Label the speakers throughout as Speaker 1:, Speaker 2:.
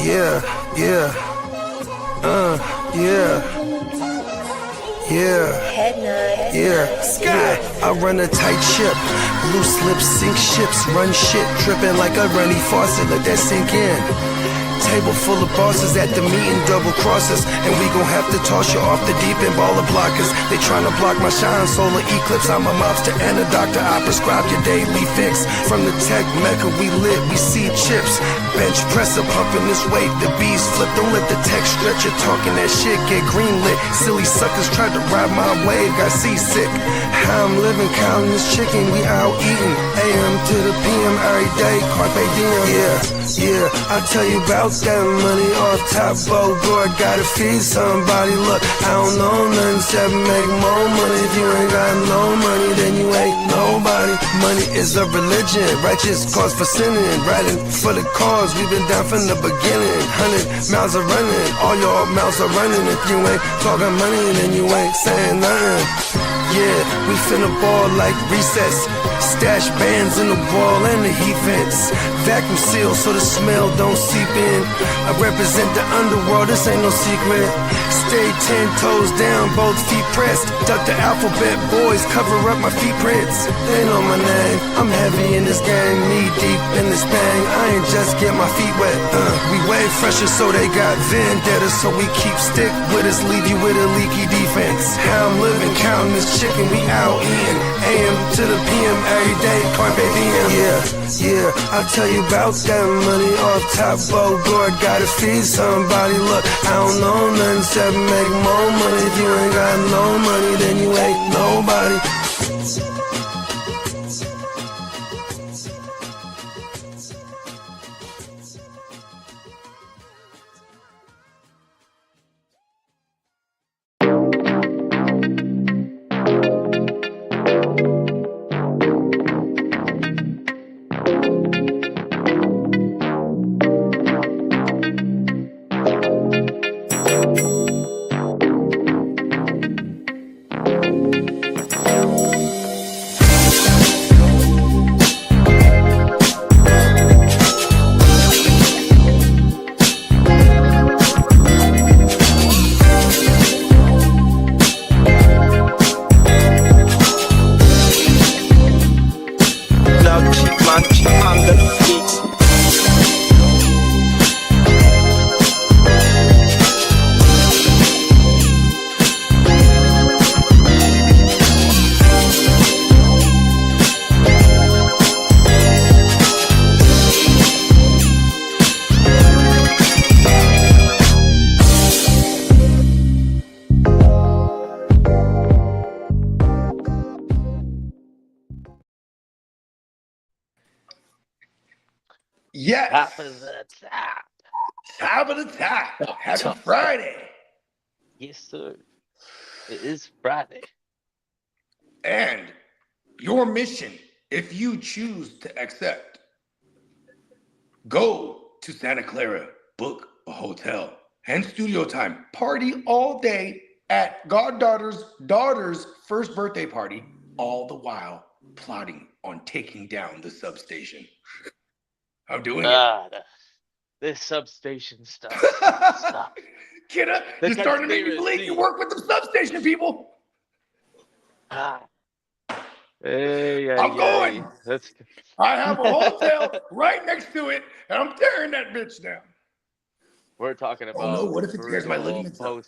Speaker 1: Yeah, yeah, yeah, yeah, Sky. I run a tight ship, loose lips sink ships, run shit, dripping like a runny faucet, let that sink in. Table full of bosses at the meeting, double crosses, and we gon' have to toss you off the deep end, ball of blockers. They tryna block my shine, solar eclipse. I'm a mobster and a doctor, I prescribe your daily fix. From the tech mecca we lit, we see chips. Bench presser pumping this weight, the bees flip. Don't let the tech stretch you, talking that shit, get greenlit. Silly suckers tried to ride my wave, got seasick. How I'm living, counting this chicken, we out eating. AM to the PM every day, carpe diem. Yeah, I tell you about that money off top, boy, gotta feed somebody. Look, I don't know nothing except make more money. If you ain't got no money, then you ain't nobody. Money is a religion, righteous cause for sinning, riding for the cause, we've been down from the beginning. 100 miles are running, all your mouths are running. If you ain't talking money, then you ain't saying nothing. Yeah, we finna ball like recess. Stash bands in the wall and the heat vents. Vacuum sealed so the smell don't seep in. I represent the underworld, this ain't no secret. Stay 10 toes down, both feet pressed. Duck the alphabet, boys, cover up my feet prints. They know my name, I'm heavy in this game, knee deep in this bang. I ain't just get my feet wet, we way fresher so they got vendetta. So we keep stick with us, leave you with a leaky defense. How I'm living, counting this chicken, we out eating. AM to the PM every day, carpe diem. Yeah, I'll tell you about that money off top, boy, gotta feed somebody. Look, I don't know nothing except make more money. If you ain't got no money, then you ain't nobody.
Speaker 2: Yes.
Speaker 3: Top of the top.
Speaker 2: Top of the top. Happy Friday.
Speaker 3: Yes, sir. It is Friday.
Speaker 2: And your mission, if you choose to accept, go to Santa Clara, book a hotel, and studio time, party all day at daughter's first birthday party, all the while plotting on taking down the substation. I'm doing it.
Speaker 3: This substation stuff.
Speaker 2: Stop. Kidda, you're starting to make me believe you work with the substation people. I'm going. I have a hotel right next to it, and I'm tearing that bitch down.
Speaker 3: We're talking about.
Speaker 2: Oh no! What if it tears my ligaments up?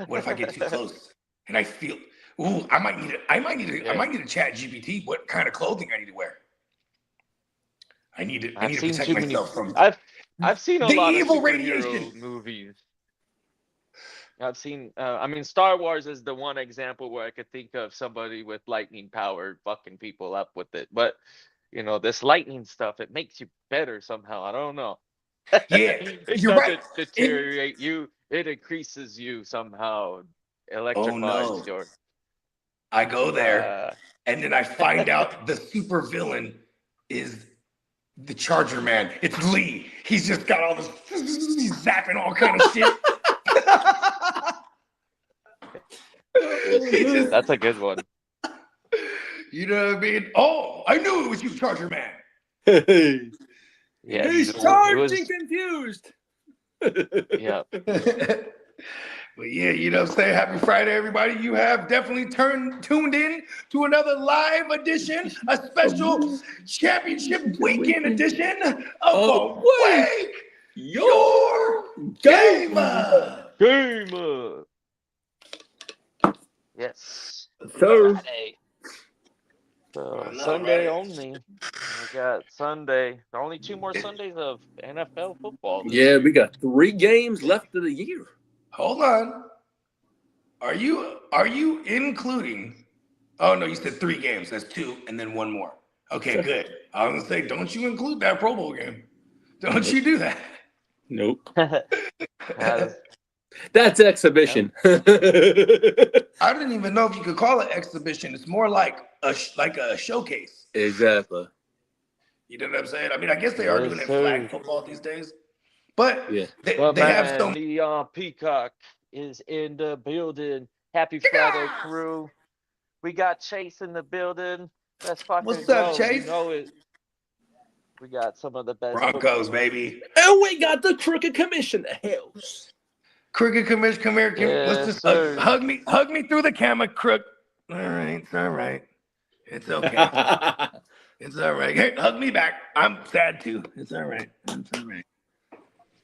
Speaker 2: What if I get too close and I feel? Ooh, I might need a chat GPT. What kind of clothing I need to wear? I need to protect myself from.
Speaker 3: I've seen a lot of radiation movies. I've seen. I mean, Star Wars is the one example where I could think of somebody with lightning power fucking people up with it. But you know, this lightning stuff, it makes you better somehow. I don't know.
Speaker 2: Yeah,
Speaker 3: it
Speaker 2: you're right.
Speaker 3: Deteriorate you. It increases you somehow. Electrifies your.
Speaker 2: I go there, and then I find out the super villain is the Charger Man. It's Lee. He's just got all this. He's zapping all kind of shit.
Speaker 3: That's a good one.
Speaker 2: You know what I mean? Oh, I knew it was you, Charger Man.
Speaker 3: Yeah,
Speaker 4: He's charged and confused.
Speaker 3: Yeah.
Speaker 2: But yeah, you know what I'm saying? Happy Friday, everybody. You have definitely tuned in to another live edition, a special championship weekend edition of Awake Your Gamer.
Speaker 3: Gamer. Yes.
Speaker 4: So,
Speaker 3: Friday. So
Speaker 2: I know,
Speaker 3: Sunday
Speaker 2: right?
Speaker 3: only. We got Sunday. Only 2 more Sundays of NFL football.
Speaker 4: yeah, we got 3 games left of the year.
Speaker 2: Hold on. Are you including? Oh no, you said 3 games. That's 2 and then 1 more. Okay, good. I was gonna say, don't you include that Pro Bowl game? Don't you do that?
Speaker 4: Nope.
Speaker 3: Has-
Speaker 4: That's exhibition.
Speaker 2: I didn't even know if you could call it exhibition. It's more like a showcase.
Speaker 4: Exactly.
Speaker 2: You know what I'm saying? I mean, I guess they are
Speaker 3: Yes,
Speaker 2: doing it
Speaker 3: sir.
Speaker 2: flag football these days, but
Speaker 4: Yeah.
Speaker 2: they
Speaker 3: Well,
Speaker 2: have
Speaker 3: man,
Speaker 2: so.
Speaker 3: Leon Peacock is in the building. Happy Friday, crew. We got Chase in the building. Let's fucking
Speaker 2: What's
Speaker 3: go.
Speaker 2: up, Chase?
Speaker 3: You know it. We got some of the best
Speaker 2: Broncos, baby.
Speaker 4: And we got the crooked commission in the house.
Speaker 2: Cricket commission, come here. Let's
Speaker 3: Yes,
Speaker 2: just
Speaker 3: sir.
Speaker 2: hug me through the camera, crook. All right, it's all right. It's okay. It's all right. Hey, hug me back. I'm sad too. It's all right. It's all right.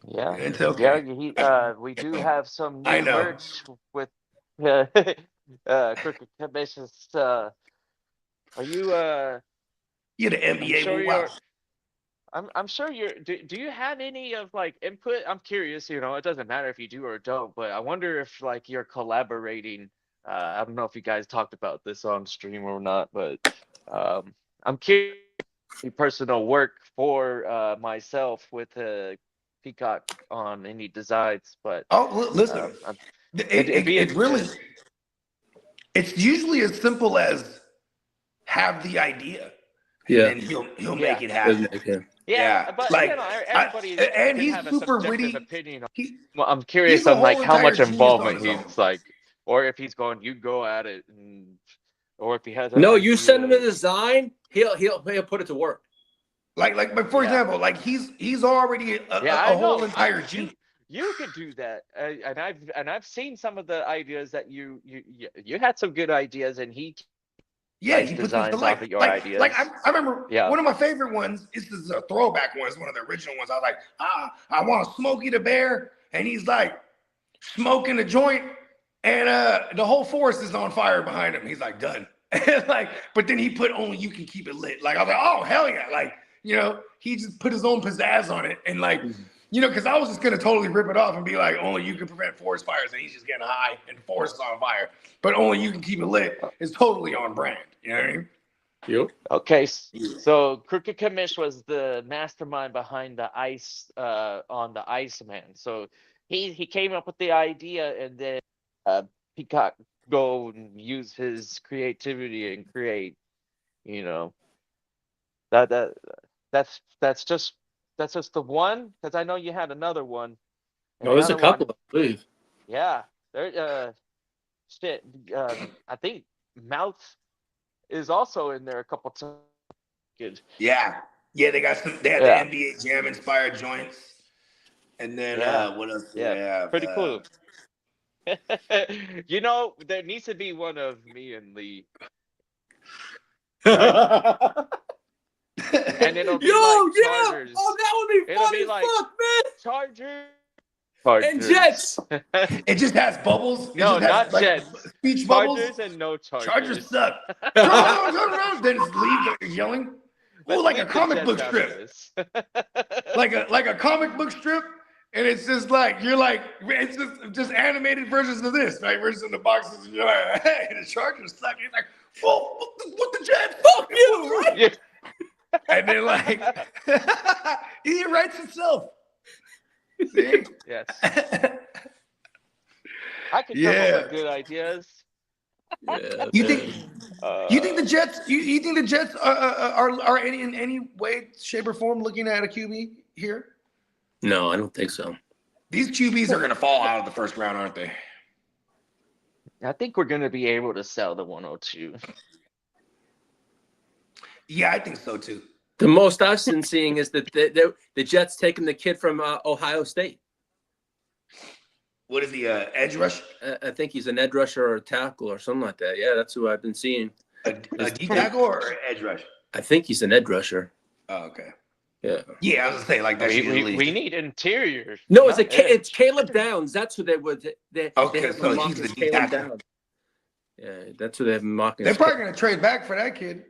Speaker 3: Yeah.
Speaker 2: It's okay.
Speaker 3: Yeah, we do have some
Speaker 2: I
Speaker 3: new
Speaker 2: know.
Speaker 3: merch with Crooked Commissions. Are you
Speaker 2: You're the NBA.
Speaker 3: sure
Speaker 2: Wow.
Speaker 3: you're I'm sure you're do you have any of like input? I'm curious, you know, it doesn't matter if you do or don't, but I wonder if like you're collaborating. I don't know if you guys talked about this on stream or not, but I'm curious personal work for myself with Peacock on any designs, but
Speaker 2: Listen. It really. It's usually as simple as have the idea,
Speaker 4: Yeah.
Speaker 2: and he'll make it happen.
Speaker 3: Yeah, but
Speaker 2: like,
Speaker 3: you know, everybody
Speaker 2: and
Speaker 3: can
Speaker 2: he's
Speaker 3: have a
Speaker 2: super
Speaker 3: subjective
Speaker 2: witty.
Speaker 3: opinion.
Speaker 2: Well,
Speaker 3: I'm curious
Speaker 2: he's a
Speaker 3: on like
Speaker 2: whole
Speaker 3: how much
Speaker 2: entire genius
Speaker 3: involvement
Speaker 2: on his own.
Speaker 3: he's like, or if he's going, you go at it, or if he has.
Speaker 4: No, you send him a design, he'll put it to work.
Speaker 2: But for example, like he's already a whole entire genius.
Speaker 3: You could do that, and I've seen some of the ideas that you had some good ideas, and he
Speaker 2: he puts them to life.
Speaker 3: Off of your ideas.
Speaker 2: Like I remember one of my favorite ones. This is a throwback one. It's one of the original ones. I was like, I want Smokey the Bear, and he's like smoking a joint, and the whole forest is on fire behind him. He's like done. But then he put only you can keep it lit. Like I was like, oh hell yeah! Like he just put his own pizzazz on it, and like. Because I was just going to totally rip it off and be like, only you can prevent forest fires, and he's just getting high, and the forest is on fire. But only you can keep it lit is totally on brand. You know what I mean?
Speaker 4: Yep.
Speaker 3: Okay, so Crooked Commish was the mastermind behind the ice on the Iceman. So he came up with the idea, and then Peacock go and use his creativity and create. That's just the one, because I know you had another one.
Speaker 4: No, there's a couple, I believe.
Speaker 3: Yeah, there. Shit. I think Mouth is also in there a couple times. Good.
Speaker 2: Yeah. They got some. They had the NBA Jam inspired joints, and then what else?
Speaker 3: Yeah, pretty cool. There needs to be one of me and Lee. And it'll be Chargers.
Speaker 4: Oh, that would be funny fuck, man.
Speaker 3: Chargers.
Speaker 4: And Jets.
Speaker 2: It just has bubbles.
Speaker 3: No, not Jets.
Speaker 2: Speech
Speaker 3: Chargers
Speaker 2: bubbles.
Speaker 3: and no Chargers.
Speaker 2: Chargers suck. Turn around. Then it's leaves yelling. Oh, like a comic book strip. like a comic book strip. And it's just like it's just animated versions of this, right? Versions of the boxes, and you're like, hey, the Chargers suck. He's like, well, what the Jets? Fuck you, right?
Speaker 3: Yeah.
Speaker 2: And then he writes himself. See?
Speaker 3: Yes. I could come up with good ideas.
Speaker 4: Yeah,
Speaker 2: you think the Jets? You think the Jets are in any way, shape, or form looking at a QB here?
Speaker 4: No, I don't think so.
Speaker 2: These QBs are going to fall out of the first round, aren't they?
Speaker 3: I think we're going to be able to sell the 102.
Speaker 2: Yeah, I think so too.
Speaker 4: The most I've been seeing is that the Jets taking the kid from Ohio State.
Speaker 2: What is he? Edge rush?
Speaker 4: I think he's an edge rusher or a tackle or something like that. Yeah, that's who I've been seeing.
Speaker 2: A D tackle or edge rush?
Speaker 4: I think he's an edge rusher.
Speaker 2: Oh, okay.
Speaker 4: Yeah.
Speaker 2: Yeah, I was gonna say like that.
Speaker 3: We need interiors.
Speaker 4: No, it's Caleb Downs. That's who they would.
Speaker 2: Okay, so he's the D tackle.
Speaker 4: Yeah, that's who they're mocking.
Speaker 2: They're probably gonna trade back for that kid,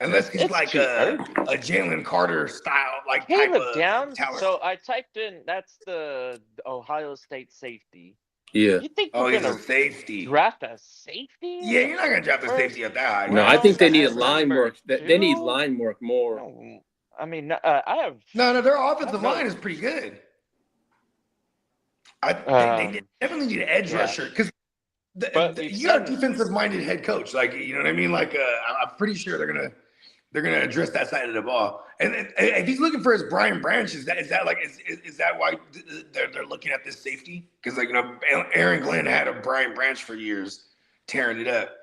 Speaker 2: unless he's like a Jalen Carter style, like
Speaker 3: Caleb
Speaker 2: type of
Speaker 3: Downs.
Speaker 2: talent.
Speaker 3: So I typed in that's the Ohio State safety.
Speaker 4: Yeah.
Speaker 3: You think
Speaker 2: he's a safety.
Speaker 3: Draft a safety?
Speaker 2: Yeah, you're not gonna draft a safety at that high.
Speaker 4: No, I think they need a line work. They need line work more.
Speaker 3: No, I mean, I have.
Speaker 2: No, their offensive line is pretty good. They definitely need an edge rusher because you got a defensive-minded head coach. Like, you know what I mean? Like, I'm pretty sure they're gonna address that side of the ball. And if he's looking for his Brian Branch, is that why they're looking at this safety? Because like, you know, Aaron Glenn had a Brian Branch for years, tearing it up.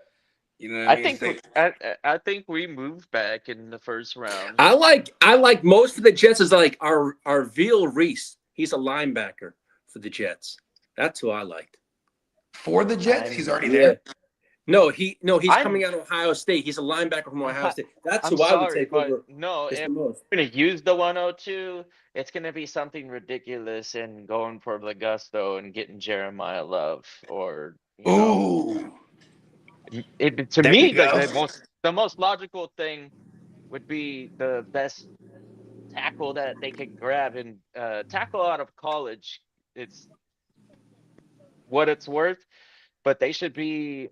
Speaker 2: You know what I mean?
Speaker 3: I think we moved back in the first round.
Speaker 4: I like most of the Jets is like our Veal Reese. He's a linebacker for the Jets. That's who I liked.
Speaker 2: For the Jets, he's already there.
Speaker 4: No, he's coming out of Ohio State. He's a linebacker from Ohio State. That's who I would take over.
Speaker 3: No, if we're gonna use the 102, it's gonna be something ridiculous and going for the gusto and getting Jeremiah Love or
Speaker 2: Ooh.
Speaker 3: To me, the most logical thing would be the best tackle that they could grab and tackle out of college. It's what it's worth, but they should be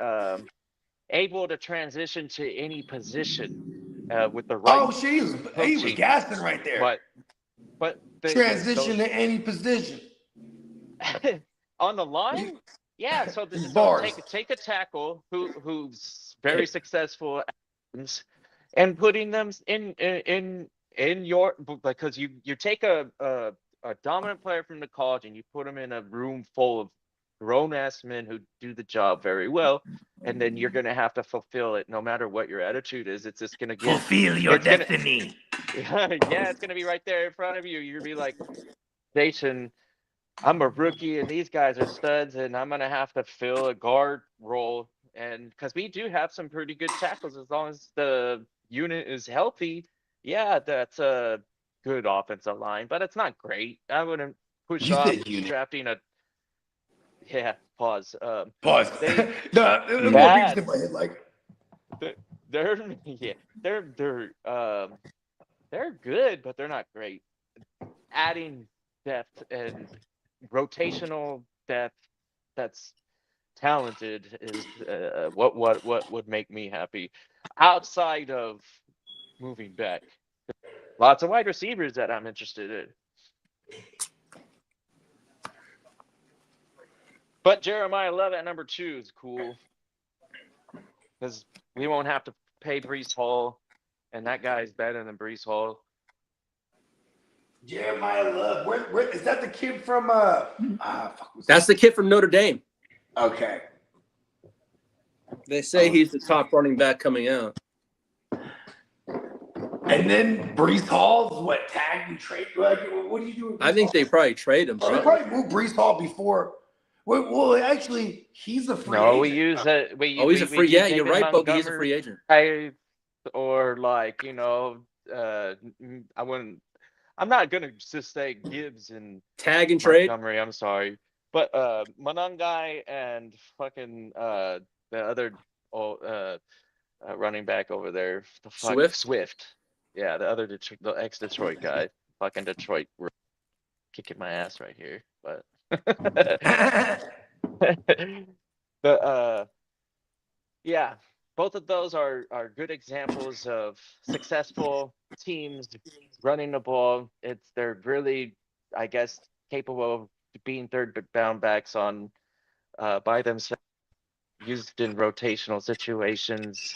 Speaker 3: able to transition to any position with the right.
Speaker 2: Oh, he was gassing right there.
Speaker 3: But
Speaker 2: transition to any position
Speaker 3: on the line. Yeah, so take a tackle who's very successful and putting them in your, because you take a dominant player from the college and you put them in a room full of grown-ass men who do the job very well, and then you're going to have to fulfill it no matter what your attitude is. It's just going to
Speaker 2: fulfill your destiny.
Speaker 3: Yeah, it's going to be right there in front of you. You're going to be like, Jason, I'm a rookie and these guys are studs and I'm going to have to fill a guard role. And because we do have some pretty good tackles, as long as the unit is healthy. Yeah, that's a good offensive line, but it's not great. I wouldn't push off drafting a. Yeah, pause.
Speaker 2: Pause.
Speaker 3: They're good, but they're not great. Adding depth and rotational depth that's talented is what would make me happy. Outside of moving back, lots of wide receivers that I'm interested in. But Jeremiah Love at number 2 is cool because we won't have to pay Breece Hall, and that guy's better than Breece Hall.
Speaker 2: Jeremiah Love, where is that? The kid from
Speaker 4: That's the kid from Notre Dame.
Speaker 2: Okay.
Speaker 4: They say he's the top running back coming out.
Speaker 2: And then Breece Hall's tagged and trade? Like, what do you do with Breece
Speaker 4: I think
Speaker 2: Hall?
Speaker 4: they probably trade him.
Speaker 2: They probably moved Breece Hall before. Well, actually, he's a free agent.
Speaker 3: No, we use it.
Speaker 4: He's a free. Yeah, you're right, Bogey. He's a free agent.
Speaker 3: Or like, I wouldn't. I'm not gonna just say Gibbs and
Speaker 4: tag and trade.
Speaker 3: Montgomery, I'm sorry, but Monangai and fucking the other running back over there, Swift. Yeah, the ex-Detroit guy, fucking Detroit, kicking my ass right here, but. Yeah, both of those are good examples of successful teams running the ball. They're really, I guess, capable of being third down backs on by themselves, used in rotational situations.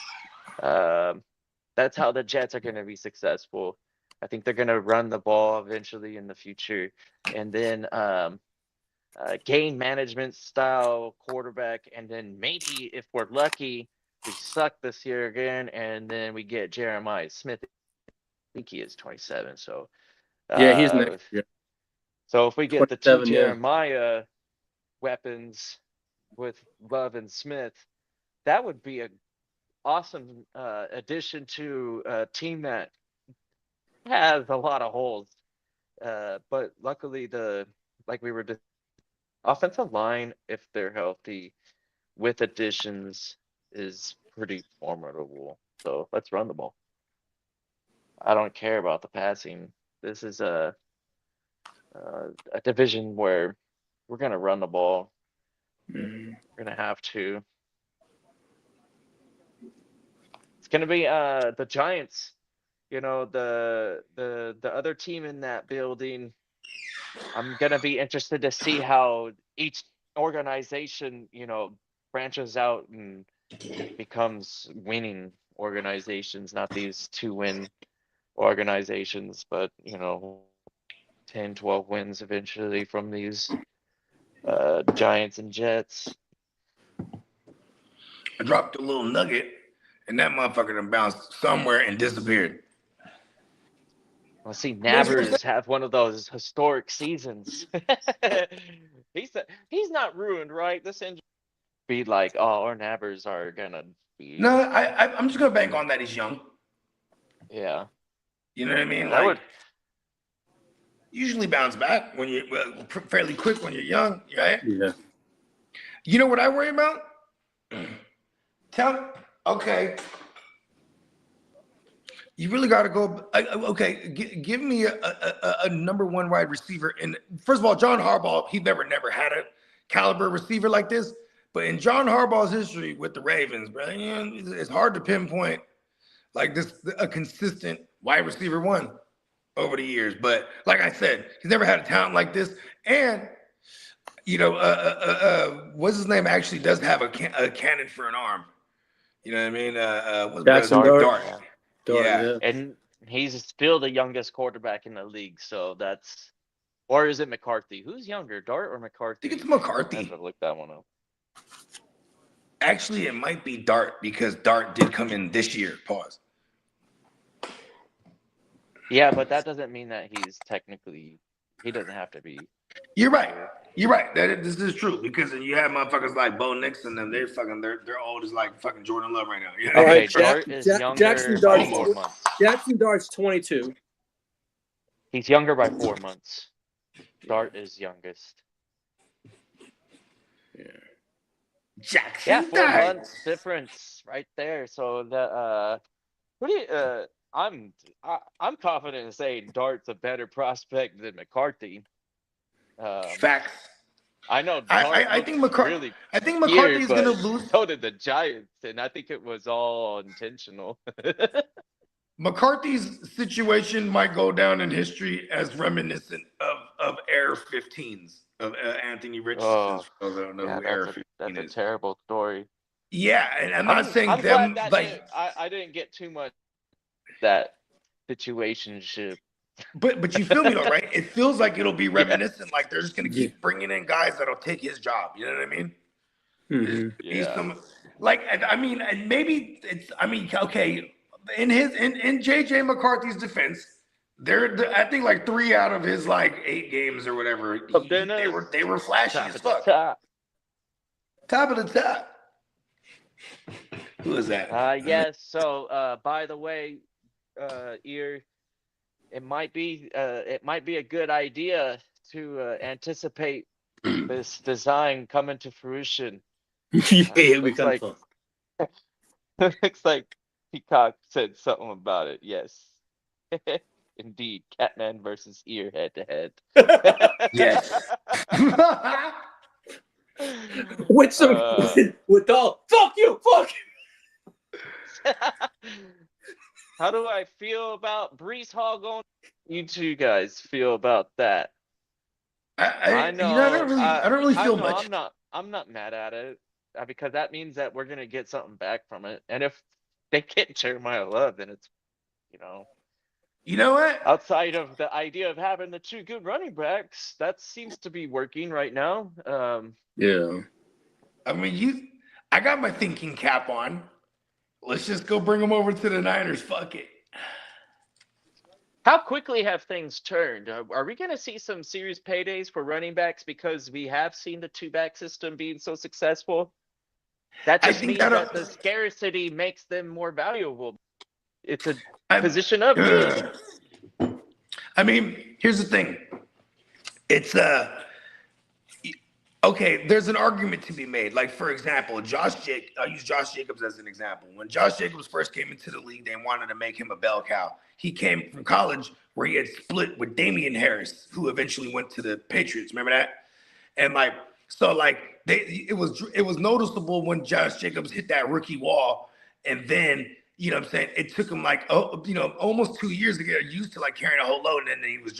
Speaker 3: That's how the Jets are going to be successful. I think they're going to run the ball eventually in the future, and then game management style quarterback, and then maybe if we're lucky, we suck this year again, and then we get Jeremiah Smith. I think he is 27. So
Speaker 4: Yeah, he's next year.
Speaker 3: So if we get the two
Speaker 4: 27, yeah.
Speaker 3: Jeremiah weapons with Love and Smith, that would be a awesome addition to a team that has a lot of holes. But luckily, like we were offensive line, if they're healthy, with additions, is pretty formidable. So let's run the ball. I don't care about the passing. This is a division where we're gonna run the ball. We're gonna have to. It's gonna be the Giants. You know, the other team in that building. I'm gonna be interested to see how each organization, you know, branches out and becomes winning organizations, not these 2-win organizations, but you know, 10, 12 wins eventually from these Giants and Jets.
Speaker 2: I dropped a little nugget, and that motherfucker done bounced somewhere and disappeared.
Speaker 3: I see Nabbers have one of those historic seasons. He's not ruined, right? This injury be like, oh, our Nabbers are gonna be.
Speaker 2: No, I'm just gonna bank on that he's young.
Speaker 3: Yeah.
Speaker 2: You know what I mean?
Speaker 3: That
Speaker 2: like,
Speaker 3: would
Speaker 2: usually bounce back when you're fairly quick when you're young, right?
Speaker 4: Yeah.
Speaker 2: You know what I worry about? Okay. You really got to go. Okay, give me a number one wide receiver. And first of all, John Harbaugh, he never had a caliber receiver like this. But in John Harbaugh's history with the Ravens, bro, it's hard to pinpoint like this a consistent wide receiver one over the years. But like I said, he's never had a talent like this. And you know, what's his name? Actually, does have a cannon for an arm. You know what I mean?
Speaker 4: Jackson Dart.
Speaker 2: Yeah.
Speaker 3: And he's still the youngest quarterback in the league, so that's, or is it McCarthy? Who's younger, Dart or McCarthy?
Speaker 2: I think it's McCarthy.
Speaker 3: I have to look that one up.
Speaker 2: Actually, it might be Dart because Dart did come in this year. Pause.
Speaker 3: Yeah, but that doesn't mean that he doesn't have to be.
Speaker 2: You're right. This is true because you have motherfuckers like Bo Nix and them. They're old as like fucking Jordan Love right now. You know?
Speaker 4: All right,
Speaker 3: Jackson
Speaker 4: Dart's 22.
Speaker 3: He's younger by 4 months. Dart is youngest.
Speaker 4: Yeah.
Speaker 2: Jackson
Speaker 3: 4 months difference right there. So I'm confident in saying Dart's a better prospect than McCarthy.
Speaker 2: Facts.
Speaker 3: I know.
Speaker 2: I think McCarthy. I think McCarthy is going to lose.
Speaker 3: So did the Giants, and I think it was all intentional.
Speaker 2: McCarthy's situation might go down in history as reminiscent of Air 15s of Anthony Richardson.
Speaker 3: That's a terrible story.
Speaker 2: Yeah, and I'm not saying
Speaker 3: I'm
Speaker 2: them
Speaker 3: glad
Speaker 2: like
Speaker 3: I didn't get too much that situationship.
Speaker 2: But you feel me though, right? It feels like it'll be reminiscent, like they're just gonna keep bringing in guys that'll take his job. You know what I mean?
Speaker 4: Mm-hmm.
Speaker 2: And maybe it's. Okay. In JJ McCarthy's defense, I think like 3 out of his like 8 games or whatever, they were flashy as fuck. Top of the top. Who is that?
Speaker 3: Yes. So, by the way, Ear, it might be a good idea to anticipate this design coming to fruition.
Speaker 4: We kind of
Speaker 3: Looks like Peacock said something about it. Yes. Indeed, Catman versus Ear head to head.
Speaker 2: Yes.
Speaker 4: with some with all fuck you.
Speaker 3: How do I feel about Breece Hall going? You two guys feel about that? I know.
Speaker 2: I don't really feel much.
Speaker 3: I'm not mad at it because that means that we're gonna get something back from it. And if they get Jeremiah Love, then it's,
Speaker 2: you know what?
Speaker 3: Outside of the idea of having the 2 good running backs, that seems to be working right now.
Speaker 4: Yeah.
Speaker 2: I mean, I got my thinking cap on. Let's just go bring him over to the Niners. Fuck it.
Speaker 3: How quickly have things turned? Are we going to see some serious paydays for running backs because we have seen the two-back system being so successful? That just means that the scarcity makes them more valuable. It's a position of need.
Speaker 2: I mean, here's the thing. It's okay, there's an argument to be made. Like, for example, I'll use Josh Jacobs as an example. When Josh Jacobs first came into the league, they wanted to make him a bell cow. He came from college where he had split with Damian Harris, who eventually went to the Patriots. Remember that? And it was noticeable when Josh Jacobs hit that rookie wall, and then you know what I'm saying, it took him almost 2 years to get used to carrying a whole load, and then he was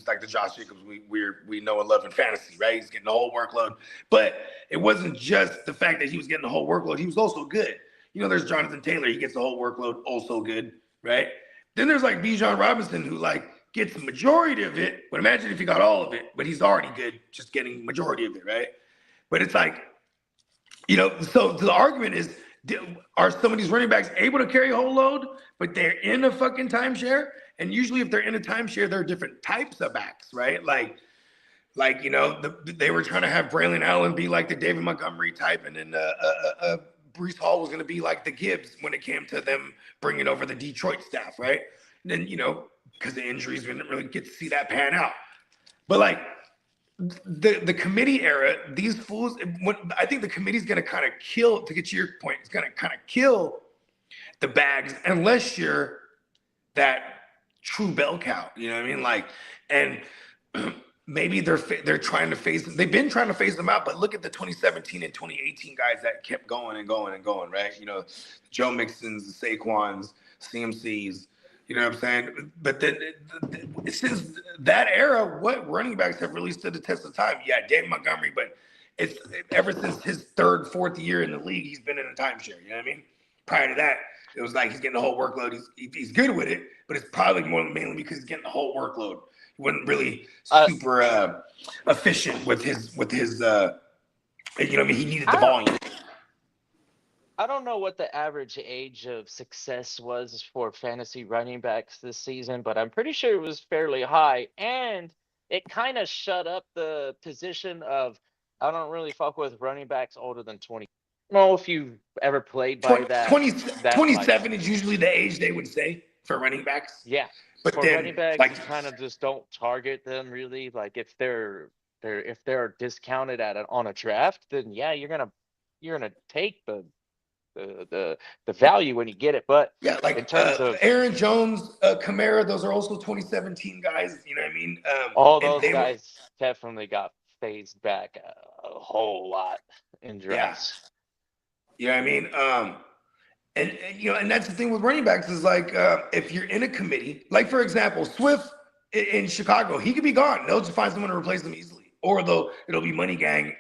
Speaker 2: like the Josh Jacobs we know and love in fantasy, right? He's getting the whole workload, but it wasn't just the fact that he was getting the whole workload; he was also good. There's Jonathan Taylor; he gets the whole workload, also good, right? Then there's Bijan Robinson, who gets the majority of it. But imagine if he got all of it, but he's already good, just getting majority of it, right? But it's so the argument is, are some of these running backs able to carry a whole load, but they're in a fucking timeshare? And usually if they're in a timeshare, there are different types of backs, right? They were trying to have Braylon Allen be like the David Montgomery type, and then Breece Hall was going to be like the Gibbs when it came to them bringing over the Detroit staff, right? And then, because of injuries, we didn't really get to see that pan out. But the committee era, these fools, I think the committee's going to kind of kill, to get to your point, it's going to kind of kill the bags unless you're that true bell cow. You know what I mean? And maybe they're trying to phase them. They've been trying to phase them out, but look at the 2017 and 2018 guys that kept going and going and going, right? Joe Mixons, the Saquons, CMCs, you know what I'm saying? But then since that era, what running backs have really stood the test of time? Yeah, David Montgomery, but it's ever since his third, fourth year in the league, he's been in a timeshare. You know what I mean? Prior to that, it was he's getting the whole workload. He's good with it, but it's probably mainly because he's getting the whole workload. He wasn't really super efficient with his you know what I mean? He needed the volume.
Speaker 3: I don't know what the average age of success was for fantasy running backs this season, but I'm pretty sure it was fairly high. And it kind of shut up the position of, I don't really fuck with running backs older than 20. I don't know if you've ever played by that.
Speaker 2: 27 is usually the age they would say for running backs.
Speaker 3: Yeah. But for running backs, you kind of just don't target them really. If they're discounted on a draft, then yeah, you're gonna take the value when you get it. But
Speaker 2: yeah,
Speaker 3: in terms of
Speaker 2: Aaron Jones, Kamara, those are also 2017 guys. You know what I mean?
Speaker 3: All those guys definitely got phased back a whole lot in drafts.
Speaker 2: Yeah. You know what I mean? And that's the thing with running backs is if you're in a committee, for example, Swift in Chicago, he could be gone. They'll just find someone to replace him easily, or it'll be Money Gang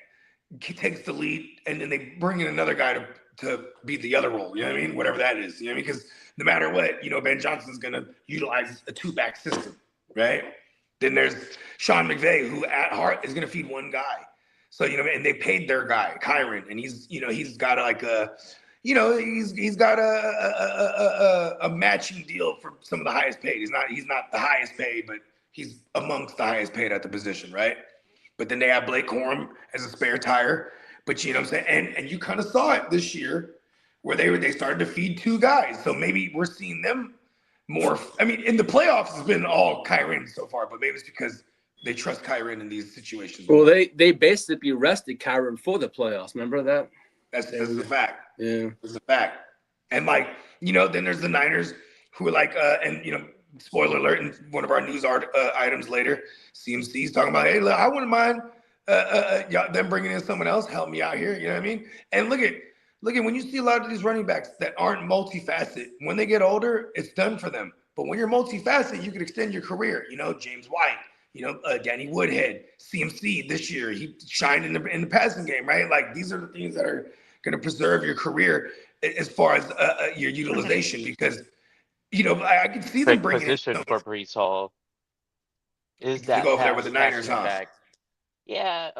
Speaker 2: takes the lead, and then they bring in another guy to be the other role. You know what I mean? Whatever that is. You know what I mean? Because no matter what, Ben Johnson's gonna utilize a two-back system, right? Then there's Sean McVay, who at heart is gonna feed one guy. So and they paid their guy, Kyron, and he's got he's got a matching deal for some of the highest paid. He's not the highest paid, but he's amongst the highest paid at the position, right? But then they have Blake Corum as a spare tire. But you know what I'm saying? And you kind of saw it this year where they started to feed two guys. So maybe we're seeing them more. I mean, in the playoffs, it's been all Kyron so far, but maybe it's because they trust Kyron in these situations.
Speaker 4: Well, they basically rested Kyron for the playoffs. Remember that?
Speaker 2: That's a fact.
Speaker 4: Yeah.
Speaker 2: It's a fact. And then there's the Niners who are spoiler alert in one of our news items later, CMC's talking about, hey, look, I wouldn't mind them bringing in someone else, help me out here. You know what I mean? And look at when you see a lot of these running backs that aren't multifaceted, when they get older, it's done for them. But when you're multifaceted, you can extend your career. James White, Danny Woodhead, CMC this year, he shined in the passing game, right? These are the things that are going to preserve your career as far as your utilization, because I can see them bringing
Speaker 3: position for Breece Hall. Is that
Speaker 2: go over there with the Niners, huh?
Speaker 3: Back. Yeah,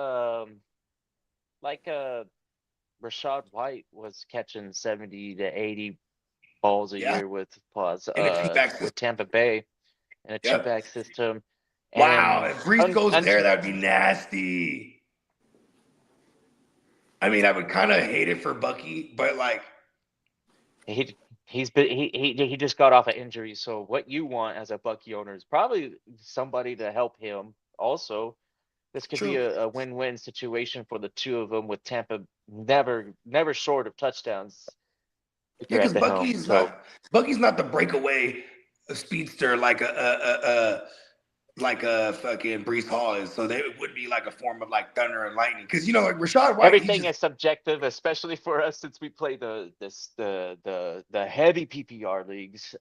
Speaker 3: Rashad White was catching 70 to 80 balls a
Speaker 2: Yeah.
Speaker 3: year with
Speaker 2: In a two-back system.
Speaker 3: Tampa Bay in a
Speaker 2: Yep.
Speaker 3: two-back system.
Speaker 2: Wow,
Speaker 3: And
Speaker 2: if Brees goes there, that'd be nasty. I mean, I would kind of hate it for Bucky, but like
Speaker 3: he just got off an injury. So what you want as a Bucky owner is probably somebody to help him. Also, this could be a win-win situation for the two of them, with Tampa never short of touchdowns.
Speaker 2: yeah, because Bucky's not the breakaway speedster like a fucking Brees Hall is. So they would be like a form of like thunder and lightning. Because you know, like Rashad White,
Speaker 3: everything is subjective, especially for us since we play the heavy PPR leagues.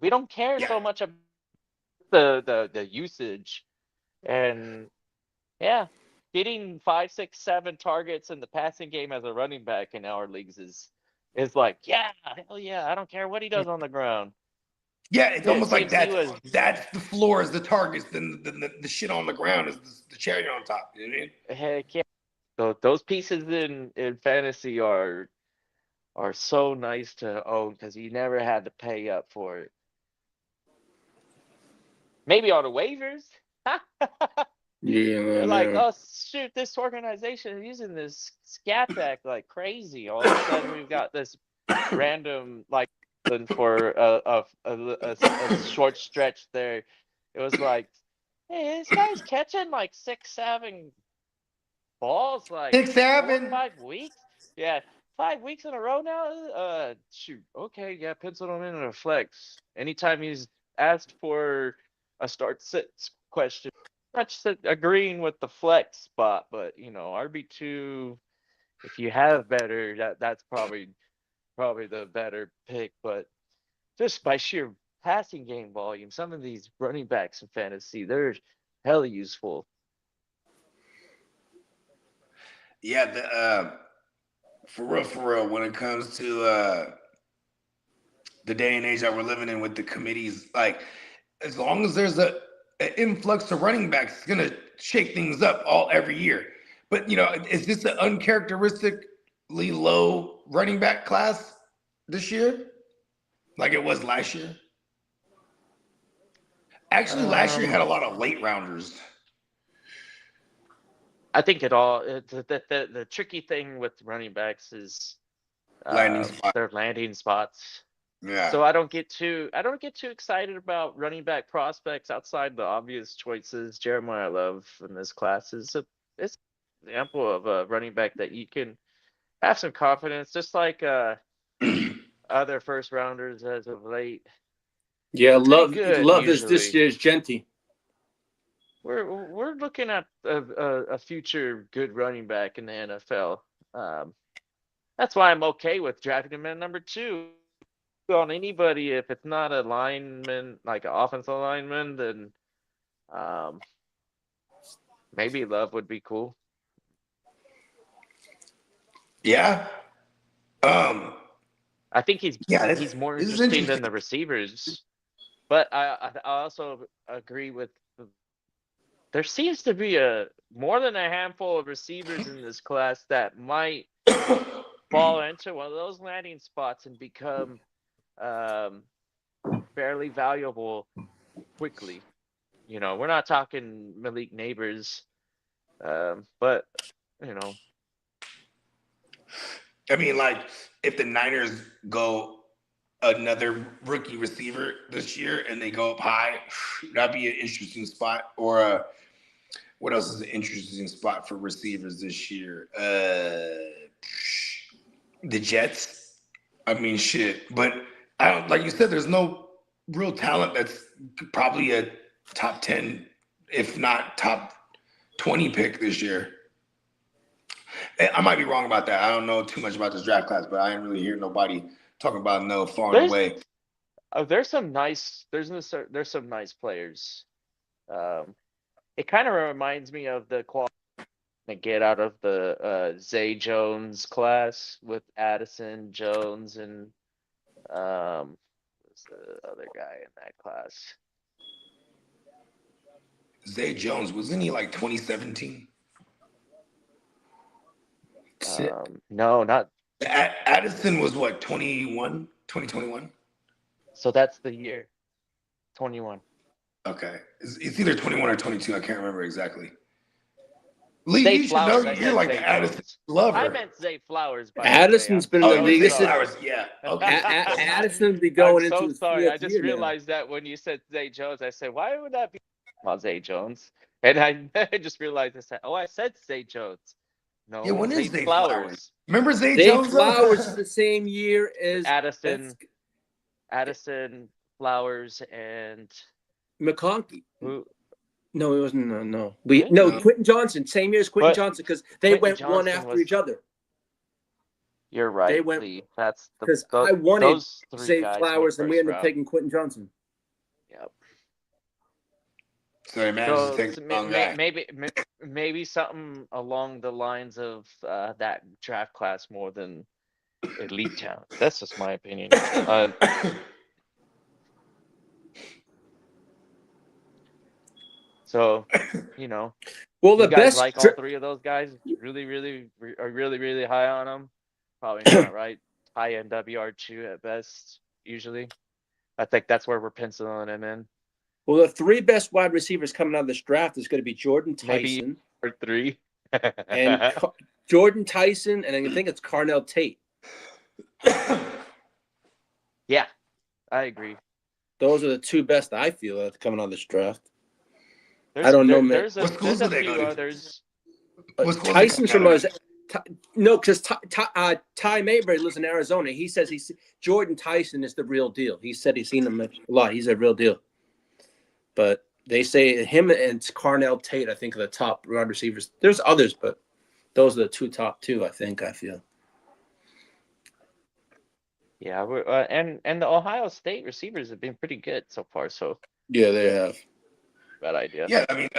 Speaker 3: We don't care so much about the usage, and getting 5, 6, 7 targets in the passing game as a running back in our leagues is like, hell yeah, I don't care what he does on the ground.
Speaker 2: Yeah, it's almost like that's the floor is the targets, then the shit on the ground is the cherry on top. You know what I mean?
Speaker 3: Heck yeah. So those pieces in fantasy are so nice to own because you never had to pay up for it. Maybe on the waivers. They're like, oh shoot, this organization is using this scat back like crazy. All of a sudden, we've got this random like for a short stretch there. It was like, hey, this guy's catching like 6, 7 balls like
Speaker 2: 6, 7
Speaker 3: 5 weeks. Yeah, 5 weeks in a row now. Shoot, okay, yeah, pencil him in a flex. Anytime he's asked for a start sit question, not just agreeing with the flex spot, but you know, RB2, if you have better, that's probably the better pick. But just by sheer passing game volume, some of these running backs in fantasy, they're hella useful.
Speaker 2: Yeah, for real, when it comes to the day and age that we're living in with the committees, like as long as there's an influx of running backs, it's gonna shake things up every year. But you know, is this an uncharacteristically low running back class this year, like it was last year? Actually, last year had a lot of late rounders.
Speaker 3: I think the tricky thing with running backs is their landing spots.
Speaker 2: Yeah.
Speaker 3: So I don't get too excited about running back prospects outside the obvious choices. Jeremiah Love in this class is an example of a running back that you can have some confidence, just like other first rounders as of late.
Speaker 4: Yeah, Love is this year's Genty.
Speaker 3: We're looking at a future good running back in the NFL. That's why I'm okay with drafting him at number 2 on anybody. If it's not a lineman, like an offensive lineman, then maybe Love would be cool.
Speaker 2: Yeah.
Speaker 3: I think he's more interesting than the receivers. But I also agree with there seems to be more than a handful of receivers in this class that might fall into one of those landing spots and become fairly valuable quickly. You know, we're not talking Malik Neighbors, but you know.
Speaker 2: I mean, like if the Niners go another rookie receiver this year and they go up high, that'd be an interesting spot. Or what else is an interesting spot for receivers this year? The Jets. I mean, shit. But I don't, like you said, there's no real talent that's probably a top 10, if not top 20 pick this year. I might be wrong about that. I don't know too much about this draft class, but I didn't really hear nobody talking about no far away.
Speaker 3: There's some nice players. It kind of reminds me of the quality to get out of the Zay Jones class with Addison Jones and what's the other guy in that class?
Speaker 2: Zay Jones, wasn't he like 2017?
Speaker 3: No, not.
Speaker 2: Addison was what, 2021?
Speaker 3: So that's the year, 21.
Speaker 2: Okay, it's either 21 or 22. I can't remember exactly. Lee,
Speaker 3: Zay
Speaker 2: you should know.
Speaker 3: Flowers,
Speaker 2: You're like
Speaker 3: Zay
Speaker 2: the Addison
Speaker 3: Jones.
Speaker 2: lover.
Speaker 3: I meant Zay Flowers. By
Speaker 4: Addison's
Speaker 3: the way.
Speaker 4: been in the league.
Speaker 2: Zay Flowers. Yeah. Okay.
Speaker 4: Addison's be going
Speaker 3: I'm so
Speaker 4: into his
Speaker 3: sorry.
Speaker 4: fourth
Speaker 3: I just
Speaker 4: year
Speaker 3: realized that when you said Zay Jones, I said, why would that be about Zay Jones? And I just realized I said, oh, I said Zay Jones. No,
Speaker 2: Yeah, when is
Speaker 3: Zay
Speaker 2: Zay
Speaker 3: Flowers?
Speaker 2: Flowers? Remember Zay
Speaker 4: Zay
Speaker 2: Jones?
Speaker 4: Flowers is the same year as
Speaker 3: Addison, Flowers, and
Speaker 4: McConkey.
Speaker 3: who?
Speaker 4: No, it wasn't. No.
Speaker 3: Really?
Speaker 4: Quentin Johnson. Same year as Quentin
Speaker 3: But
Speaker 4: Johnson because they
Speaker 3: Quentin
Speaker 4: went one
Speaker 3: Johnson
Speaker 4: after
Speaker 3: was-
Speaker 4: each other.
Speaker 3: You're right.
Speaker 4: They went
Speaker 3: Lee. That's
Speaker 4: because I wanted
Speaker 3: those three
Speaker 4: Zay
Speaker 3: guys
Speaker 4: Flowers,
Speaker 3: went
Speaker 4: and we
Speaker 3: first
Speaker 4: ended up
Speaker 3: round.
Speaker 4: taking Quentin Johnson.
Speaker 3: Yep.
Speaker 2: So he managed to take the wrong guy.
Speaker 3: Maybe something along the lines of that draft class more than elite talent. That's just my opinion. So,
Speaker 4: Well, the
Speaker 3: you guys
Speaker 4: best
Speaker 3: like all three of those guys? Really high on them? Probably not, right? High end WR2 at best, usually. I think that's where we're penciling him in.
Speaker 4: Well, the three best wide receivers coming out of this draft is going to be Jordan Tyson.
Speaker 3: Maybe or three.
Speaker 4: And Jordan Tyson, and I think it's Carnell Tate.
Speaker 3: Yeah, I agree.
Speaker 4: Those are the two best I feel that's coming out of this draft. I don't know, man.
Speaker 2: What schools do they
Speaker 3: few
Speaker 2: go to?
Speaker 3: others.
Speaker 4: Tyson's from no, because Ty Mayberry lives in Arizona. He says Jordan Tyson is the real deal. He said he's seen him a lot. He's a real deal. But they say him and Carnell Tate, I think, are the top wide receivers. There's others, but those are the top two, I feel.
Speaker 3: Yeah, and the Ohio State receivers have been pretty good so far. So
Speaker 4: yeah, they have.
Speaker 3: Bad idea.
Speaker 2: Yeah, I mean,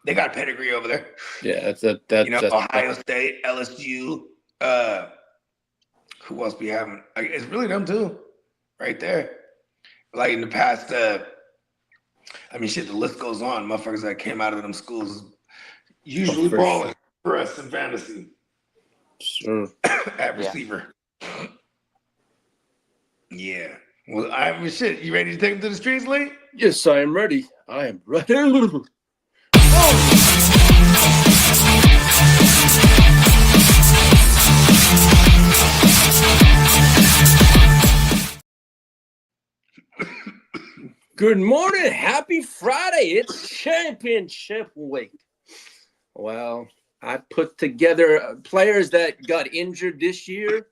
Speaker 2: they got pedigree over there.
Speaker 4: Yeah, that's
Speaker 2: Ohio State, LSU. Who else we having? Like, it's really them too, right there. Like in the past, the list goes on. Motherfuckers that came out of them schools usually balling for us in fantasy.
Speaker 4: Sure.
Speaker 2: At receiver. Yeah. Well, you ready to take them to the streets, Lee?
Speaker 4: Yes, I am ready. I am ready. Good morning. Happy Friday. It's championship week. Well, I put together players that got injured this year,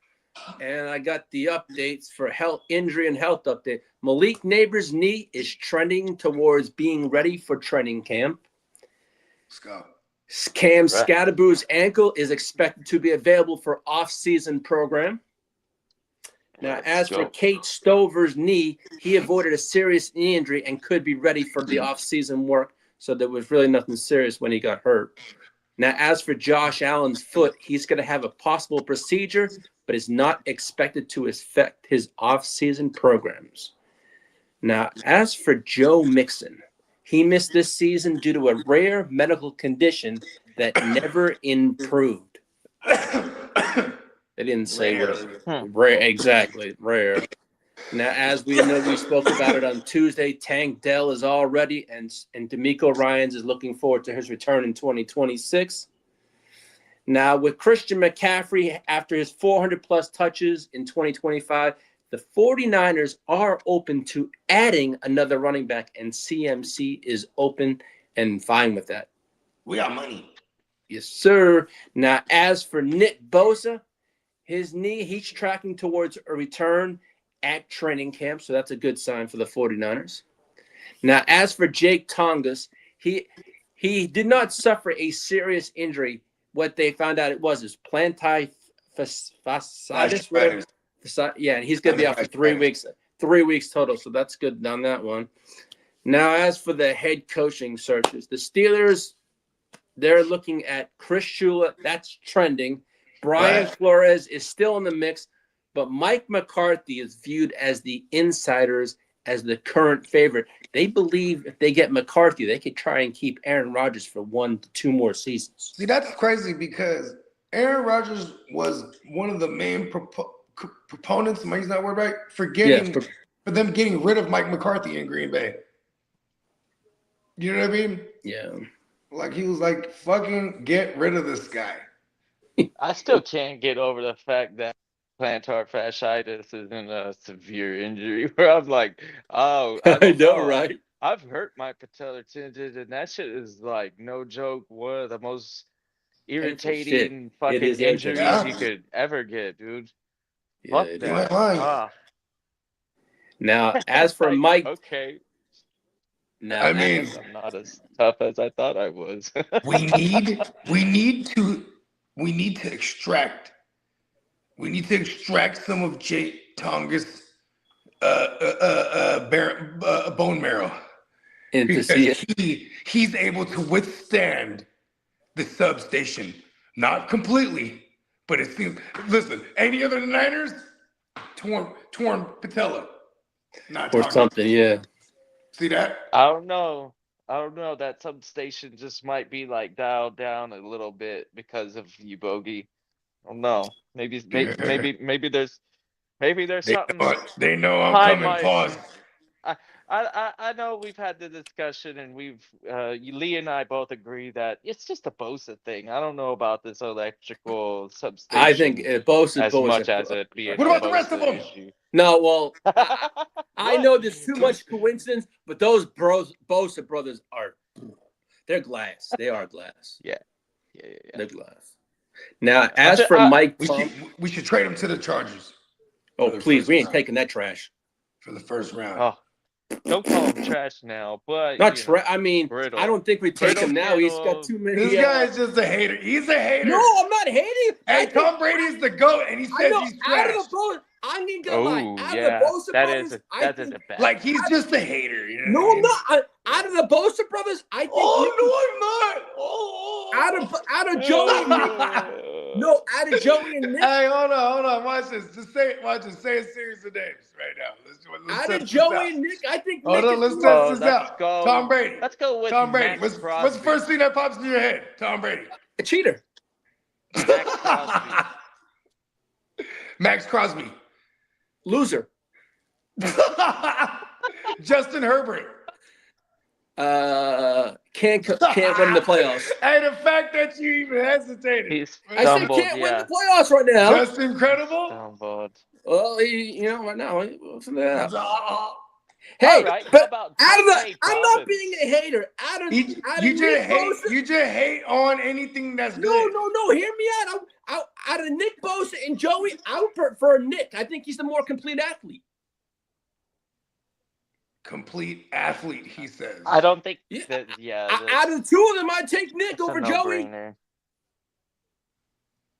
Speaker 4: and I got the updates for injury and health update. Malik Neighbors' knee is trending towards being ready for training camp.
Speaker 2: Let's go.
Speaker 4: Cam Scadaboo's ankle is expected to be available for off-season program. Now, as for Kate Stover's knee, he avoided a serious knee injury and could be ready for the off-season work, so there was really nothing serious when he got hurt. Now, as for Josh Allen's foot, he's going to have a possible procedure, but is not expected to affect his off-season programs. Now, as for Joe Mixon, he missed this season due to a rare medical condition that never improved. They didn't say what rare, exactly, rare. Now, as we know, we spoke about it on Tuesday, Tank Dell is all ready, and D'Amico Ryans is looking forward to his return in 2026. Now, with Christian McCaffrey, after his 400-plus touches in 2025, the 49ers are open to adding another running back, and CMC is open and fine with that.
Speaker 2: We got money.
Speaker 4: Yes, sir. Now, as for Nick Bosa, his knee, he's tracking towards a return at training camp, so that's a good sign for the 49ers. Now, as for Jake Tongas, he did not suffer a serious injury. What they found out it was his plantar fasciitis. Yeah, and he's going to be out for 3 weeks. 3 weeks total, so that's good on that one. Now, as for the head coaching searches, the Steelers, they're looking at Chris Shula. That's trending. Brian Flores is still in the mix, but Mike McCarthy is viewed as the insiders as the current favorite. They believe if they get McCarthy, they could try and keep Aaron Rodgers for 1 to 2 more seasons.
Speaker 2: See, that's crazy because Aaron Rodgers was one of the main proponents, am I using that word right? For them getting rid of Mike McCarthy in Green Bay. You know what I mean?
Speaker 4: Yeah.
Speaker 2: Like he was like, fucking get rid of this guy.
Speaker 3: I still can't get over the fact that plantar fasciitis isn't a severe injury where I'm like, oh, I
Speaker 4: know, right?
Speaker 3: I've hurt my patellar tendon, and that shit is like no joke. One of the most irritating fucking injuries you could ever get, dude.
Speaker 4: Yeah,
Speaker 3: Fuck that.
Speaker 4: Now, as for Mike,
Speaker 3: okay.
Speaker 4: Now,
Speaker 2: I mean,
Speaker 3: I'm not as tough as I thought I was.
Speaker 2: we need to extract some of Jay Tonga's bone marrow.
Speaker 4: And to see it.
Speaker 2: He's able to withstand the substation. Not completely, but it seems. Listen, any other Niners, torn patella, not
Speaker 4: or
Speaker 2: Tonga.
Speaker 4: something. Yeah.
Speaker 2: See that?
Speaker 3: I don't know. That substation just might be like dialed down a little bit because of you, Bogey. I don't know. Maybe there's something.
Speaker 2: They know I'm coming. Pause.
Speaker 3: I know we've had the discussion, and Lee and I both agree that it's just a Bosa thing. I don't know about this electrical substation.
Speaker 4: I think Bosa
Speaker 3: as much as it be.
Speaker 2: What about the rest of them?
Speaker 3: Issue.
Speaker 4: No, well, I know there's too much coincidence, but those Bosa brothers they're glass. They are glass.
Speaker 3: Yeah.
Speaker 4: They're glass. Now, as for Mike,
Speaker 2: we should trade him to the Chargers.
Speaker 4: Oh, please, we ain't taking that trash
Speaker 2: for the first round.
Speaker 3: Oh. Don't call him trash now, but
Speaker 4: not trash. I mean,
Speaker 3: brittle.
Speaker 4: I don't think we take him now. He's got too many.
Speaker 2: This guy's just a hater. He's a hater.
Speaker 4: No, I'm not hating.
Speaker 2: Hey, Tom Brady's the GOAT, and he says he's trash.
Speaker 4: Out of the Bosa, I ain't gonna lie. Out of the Bosa brothers,
Speaker 3: that is a bad.
Speaker 2: Like he's just a hater. You know
Speaker 4: no, I'm not. Out of the Bosa brothers, I think.
Speaker 2: Oh no, I'm not.
Speaker 4: Out of Joey and Nick. No, out of Joey and Nick.
Speaker 2: Hey, hold on. Watch this. Just say it. Watch it. Say a series of names right now. Let's
Speaker 4: out of Joey and Nick, I think.
Speaker 2: Hold on. Let's test this out. Tom Brady.
Speaker 3: Let's go with
Speaker 2: Tom Brady. What's the first thing that pops in your head? Tom Brady.
Speaker 4: A cheater.
Speaker 3: Max Crosby.
Speaker 2: Max Crosby.
Speaker 4: Loser.
Speaker 2: Justin Herbert.
Speaker 4: Can't win the playoffs.
Speaker 2: Hey, the fact that you even hesitated.
Speaker 4: I said can't win the playoffs right now.
Speaker 2: That's incredible.
Speaker 3: Stumbled.
Speaker 4: Well, right now, listen to that.
Speaker 3: Hey,
Speaker 4: right, but I'm not being a hater.
Speaker 2: You just hate on anything that's good.
Speaker 4: No. Hear me out. Out of Nick Bosa and Joey, I would prefer Nick. I think he's the more complete athlete.
Speaker 2: Complete athlete, he says.
Speaker 3: I don't think that.
Speaker 4: Out of the two of them, I'd take Nick over Joey.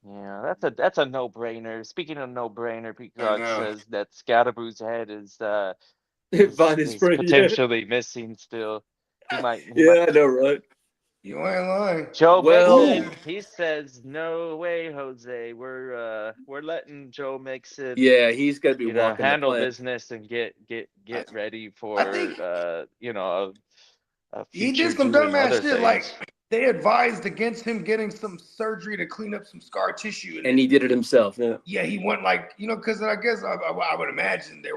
Speaker 3: Yeah, that's a no-brainer. Speaking of no-brainer, Peacock says that Scadaboo's head is potentially missing still. He might.
Speaker 4: I know, right?
Speaker 2: You ain't lying.
Speaker 3: Joe Mixon, he says, "No way, Jose. We're letting Joe Mixon.
Speaker 4: Yeah, he's gonna be
Speaker 3: handle business and get ready for
Speaker 2: he did some dumbass shit. Like they advised against him getting some surgery to clean up some scar tissue,
Speaker 4: and he did it himself.
Speaker 2: Yeah, he went because I guess I would imagine they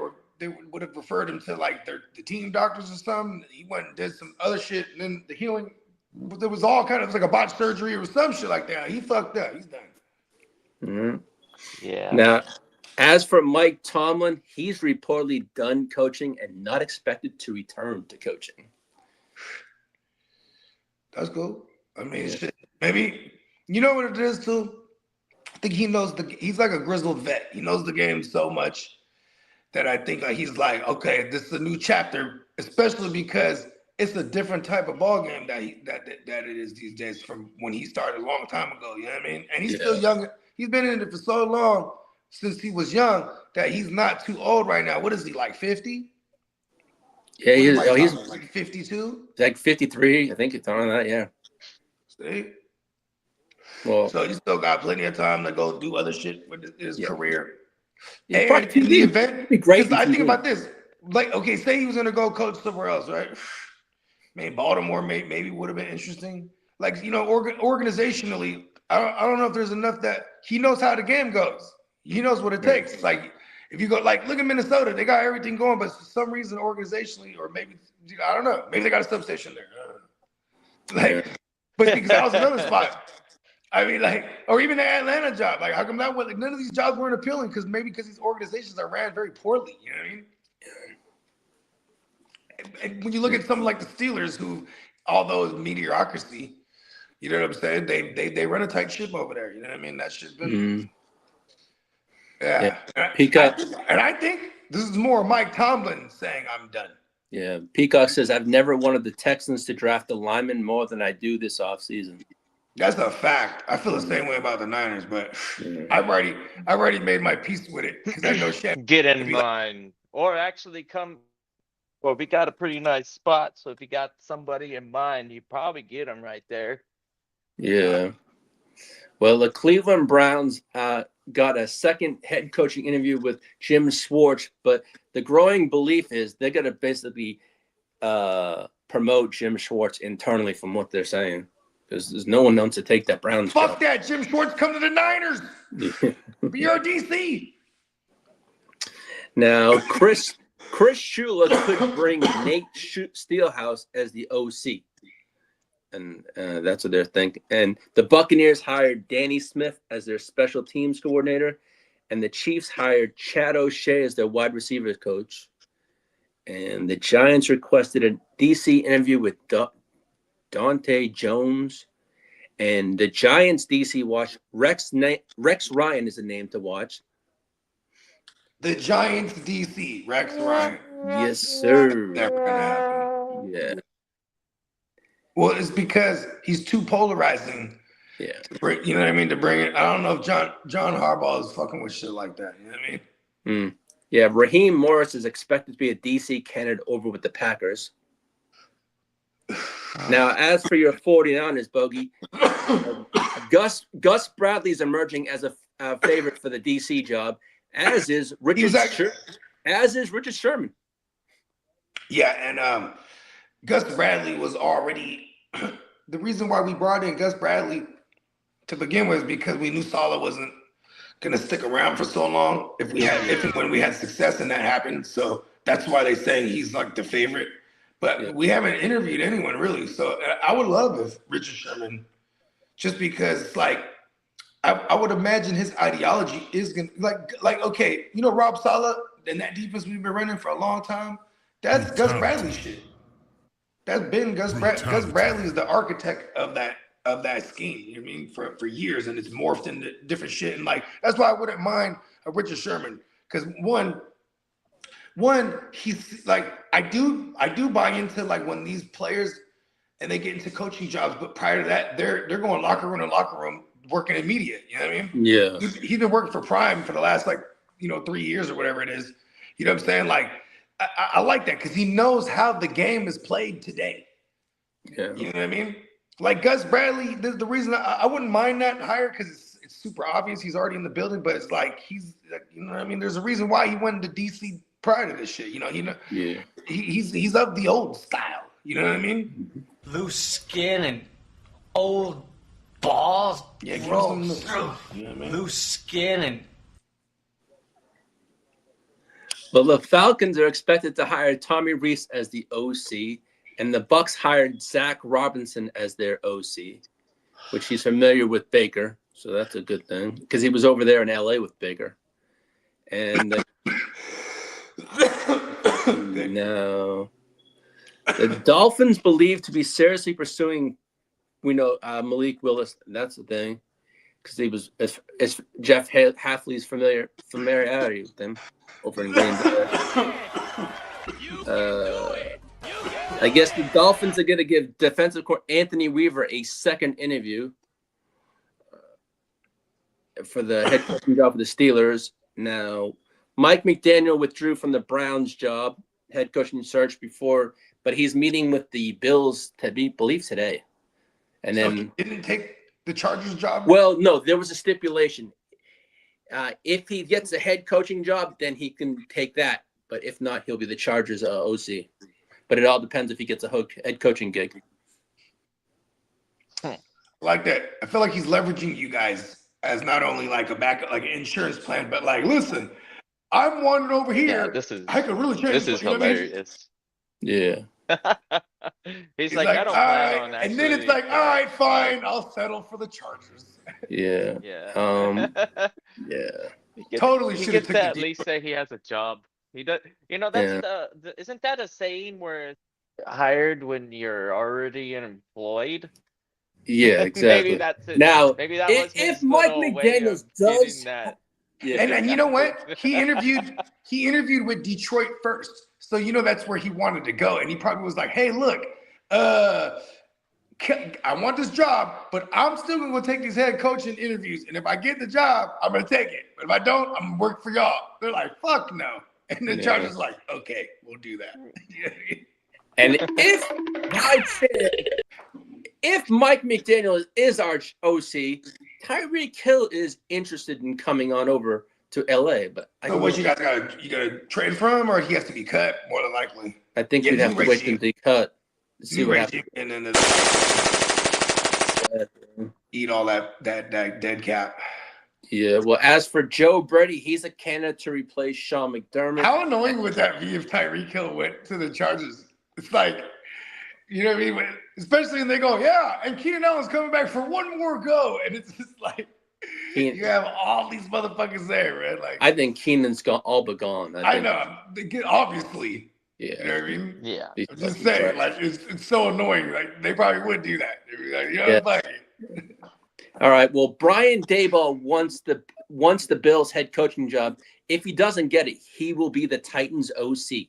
Speaker 2: would have referred him to like the team doctors or something. He went and did some other shit, and then the healing. There was all kind of like a botched surgery or some shit like that. He fucked up. He's done.
Speaker 4: Mm-hmm.
Speaker 3: Yeah.
Speaker 4: Now, as for Mike Tomlin, he's reportedly done coaching and not expected to return to coaching.
Speaker 2: That's cool. I mean, shit. Maybe you know what it is too. I think he knows he's like a grizzled vet. He knows the game so much that I think he's like, okay, this is a new chapter, especially because it's a different type of ball game that it is these days from when he started a long time ago. You know what I mean? And he's still young. He's been in it for so long since he was young that he's not too old right now. What is he, like 50?
Speaker 4: Yeah, he's
Speaker 2: like 52.
Speaker 4: Like 53, I think it's on that. Yeah.
Speaker 2: See.
Speaker 4: Well,
Speaker 2: so he still got plenty of time to go do other shit with his career.
Speaker 4: And
Speaker 2: in the event,
Speaker 4: great.
Speaker 2: I think about this. Like, okay, say he was gonna go coach somewhere else, right? Maybe Baltimore maybe would have been interesting. Like, organizationally, I don't know if there's enough that he knows how the game goes. He knows what it takes. Like if you go, like look at Minnesota, they got everything going, but for some reason organizationally, or maybe I don't know, maybe they got a substation there. But because that was another spot. I mean, like, or even the Atlanta job. Like, how come that was like none of these jobs weren't appealing? Because these organizations are ran very poorly. You know what I mean? And when you look at something like the Steelers, who, although it's mediocrity, you know what I'm saying? They run a tight ship over there. You know what I mean? That's just been. Yeah.
Speaker 4: Peacock.
Speaker 2: And I think this is more Mike Tomlin saying I'm done.
Speaker 4: Yeah. Peacock says, I've never wanted the Texans to draft a lineman more than I do this offseason.
Speaker 2: That's a fact. I feel the same way about the Niners, but I've already made my peace with it because I know shit.
Speaker 3: Get in line. Or actually come. Well, we got a pretty nice spot, so if you got somebody in mind, you probably get them right there.
Speaker 4: Yeah. Well, the Cleveland Browns got a second head coaching interview with Jim Schwartz, but the growing belief is they're going to basically promote Jim Schwartz internally from what they're saying. Because there's no one known to take that Browns
Speaker 2: job.
Speaker 4: Fuck
Speaker 2: that, Jim Schwartz, come to the Niners. Be your DC.
Speaker 4: Now, Chris Shula could bring Nate Steelhouse as the OC. And that's what they're thinking. And the Buccaneers hired Danny Smith as their special teams coordinator. And the Chiefs hired Chad O'Shea as their wide receivers coach. And the Giants requested a DC interview with Dante Jones. And the Giants DC watch Rex Ryan is the name to watch.
Speaker 2: The Giants DC, Rex Ryan.
Speaker 4: Yes, sir.
Speaker 2: Never gonna happen.
Speaker 4: Yeah.
Speaker 2: Well, it's because he's too polarizing.
Speaker 4: Yeah.
Speaker 2: You know what I mean? To bring it. I don't know if John Harbaugh is fucking with shit like that. You know what I mean?
Speaker 4: Yeah, Raheem Morris is expected to be a DC candidate over with the Packers. Now, as for your 49ers, Bogey, Gus Bradley is emerging as a favorite for the DC job, as is Richard Sherman.
Speaker 2: Yeah, and Gus Bradley was already the reason why we brought in Gus Bradley to begin with, because we knew Saleh wasn't going to stick around for so long if and when we had success and that happened. So that's why they're saying he's like the favorite. But we haven't interviewed anyone really. So I would love if Richard Sherman, just because like I would imagine his ideology is going to like, okay, you know, Rob Saleh and that defense we've been running for a long time, that's Gus Bradley shit. That's been Gus Bradley is the architect of that scheme. You know what I mean? For years, and it's morphed into different shit. And like that's why I wouldn't mind a Richard Sherman, because one he's like I do buy into like when these players and they get into coaching jobs, but prior to that they're going locker room to locker room working in media. You know what I mean?
Speaker 4: Yeah.
Speaker 2: He's been working for Prime for the last 3 years or whatever it is. You know what I'm saying? Like I like that because he knows how the game is played today.
Speaker 4: Yeah.
Speaker 2: You know what I mean? Like Gus Bradley, the reason I wouldn't mind that hire because it's super obvious he's already in the building, but it's like he's you know what I mean? There's a reason why he went to DC prior to this shit. He's of the old style. You know what I mean?
Speaker 5: Loose skin and old balls.
Speaker 2: Yeah,
Speaker 5: gross.
Speaker 2: You know what I mean?
Speaker 5: Loose skin and.
Speaker 4: But the Falcons are expected to hire Tommy Reese as the OC, and the Bucs hired Zach Robinson as their OC, which he's familiar with Baker, so that's a good thing because he was over there in LA with Baker. And now the Dolphins believed to be seriously pursuing, Malik Willis. That's the thing, because he was as Jeff Hafley's familiarity with him over in Green Bay. I guess the Dolphins are going to give defensive coordinator Anthony Weaver a second interview for the head coaching job for the Steelers. Now, Mike McDaniel withdrew from the Browns job, head coaching search but he's meeting with the Bills today. And then
Speaker 2: he didn't take the Chargers job?
Speaker 4: Well, no, there was a stipulation. If he gets a head coaching job, then he can take that. But if not, he'll be the Chargers OC. But it all depends if he gets a head coaching gig.
Speaker 2: like that. I feel like he's leveraging you guys as not only like a backup, like an insurance plan, but like, listen, I'm wanted over here. I could really change.
Speaker 3: This is hilarious.
Speaker 4: Yeah.
Speaker 3: He's like, I don't plan on actually.
Speaker 2: And then it's like, all right, fine, I'll settle for the Chargers.
Speaker 4: Yeah.
Speaker 3: Yeah.
Speaker 4: Yeah.
Speaker 2: Totally
Speaker 3: he
Speaker 2: should
Speaker 3: gets
Speaker 2: have
Speaker 3: to at least say he has a job. He does. You know, that's isn't that a saying where hired when you're already employed?
Speaker 4: Yeah, exactly.
Speaker 3: Maybe that's it.
Speaker 4: Now,
Speaker 3: maybe that was
Speaker 4: if
Speaker 3: his
Speaker 4: Mike
Speaker 3: little way
Speaker 4: McDaniels
Speaker 3: of
Speaker 4: does,
Speaker 3: getting that.
Speaker 4: yeah,
Speaker 2: and you know what? He interviewed with Detroit first, so you know that's where he wanted to go, and he probably was like, "Hey, look, I want this job, but I'm still gonna take these head coaching interviews, and if I get the job, I'm gonna take it. But if I don't, I'm gonna work for y'all." They're like, "Fuck no," and the Chargers like, "Okay, we'll do that."
Speaker 4: And if Mike McDaniel is our OC, Tyreek Hill is interested in coming on over to LA. But
Speaker 2: so what you guys gotta trade for him, or he has to be cut more than likely?
Speaker 4: I think we'd have to wait till he cut to see what happens.
Speaker 2: And then eat all that dead cap.
Speaker 4: Yeah. Well, as for Joe Brady, he's a candidate to replace Sean McDermott.
Speaker 2: How annoying would that be if Tyreek Hill went to the Chargers? It's like, you know what I mean? Especially when they go, yeah, and Keenan Allen's coming back for one more go. And it's just like, you have all these motherfuckers there, man. Like, I
Speaker 4: think Keenan's all but gone.
Speaker 2: I know. Obviously.
Speaker 4: Yeah.
Speaker 2: You know what I mean?
Speaker 3: Yeah.
Speaker 2: I'm just saying, like, it's so annoying. Like, they probably would do that. They'd be like, you know, fuck it.
Speaker 4: All right. Well, Brian Daboll wants the Bills head coaching job. If he doesn't get it, he will be the Titans OC.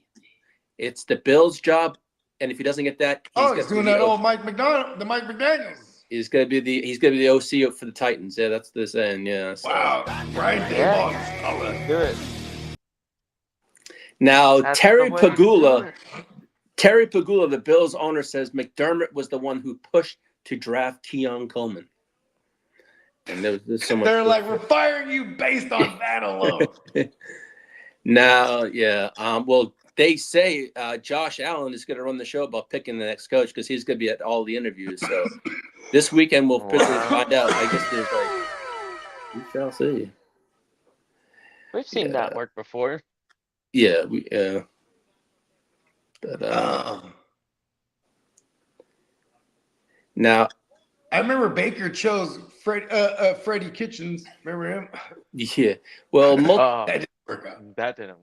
Speaker 4: It's the Bills' job, and if he doesn't get that,
Speaker 2: he's doing that old Mike McDaniels.
Speaker 4: He's gonna be the OC for the Titans. Yeah, that's the saying. Yeah. So.
Speaker 2: Wow, Brian Daboll.
Speaker 3: Do it.
Speaker 4: Now, Terry Pagula, the Bills owner, says McDermott was the one who pushed to draft Keon Coleman. And there's so much.
Speaker 2: They're like, we're firing you based on that alone.
Speaker 4: Now, yeah. Well, they say Josh Allen is going to run the show about picking the next coach because he's going to be at all the interviews. So this weekend we'll find out. I guess there's we shall see.
Speaker 3: We've seen that work before.
Speaker 4: Yeah, but now
Speaker 2: I remember Baker chose Freddie Kitchens. Remember him?
Speaker 4: Yeah. Well,
Speaker 2: that didn't work out.
Speaker 3: That didn't.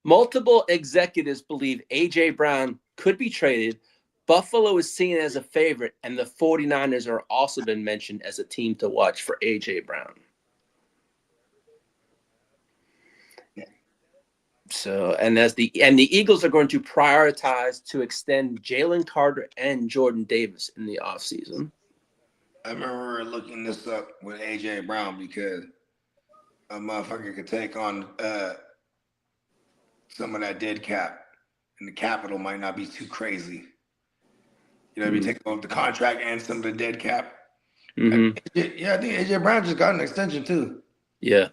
Speaker 4: Multiple executives believe A.J. Brown could be traded. Buffalo is seen as a favorite, and the 49ers are also been mentioned as a team to watch for A.J. Brown. So, and the Eagles are going to prioritize to extend Jalen Carter and Jordan Davis in the offseason.
Speaker 2: I remember looking this up with A.J. Brown because a motherfucker could take on some of that dead cap, and the capital might not be too crazy. You know, we take on the contract and some of the dead cap.
Speaker 4: Mm-hmm.
Speaker 2: I think AJ Brown just got an extension too.
Speaker 4: Yeah.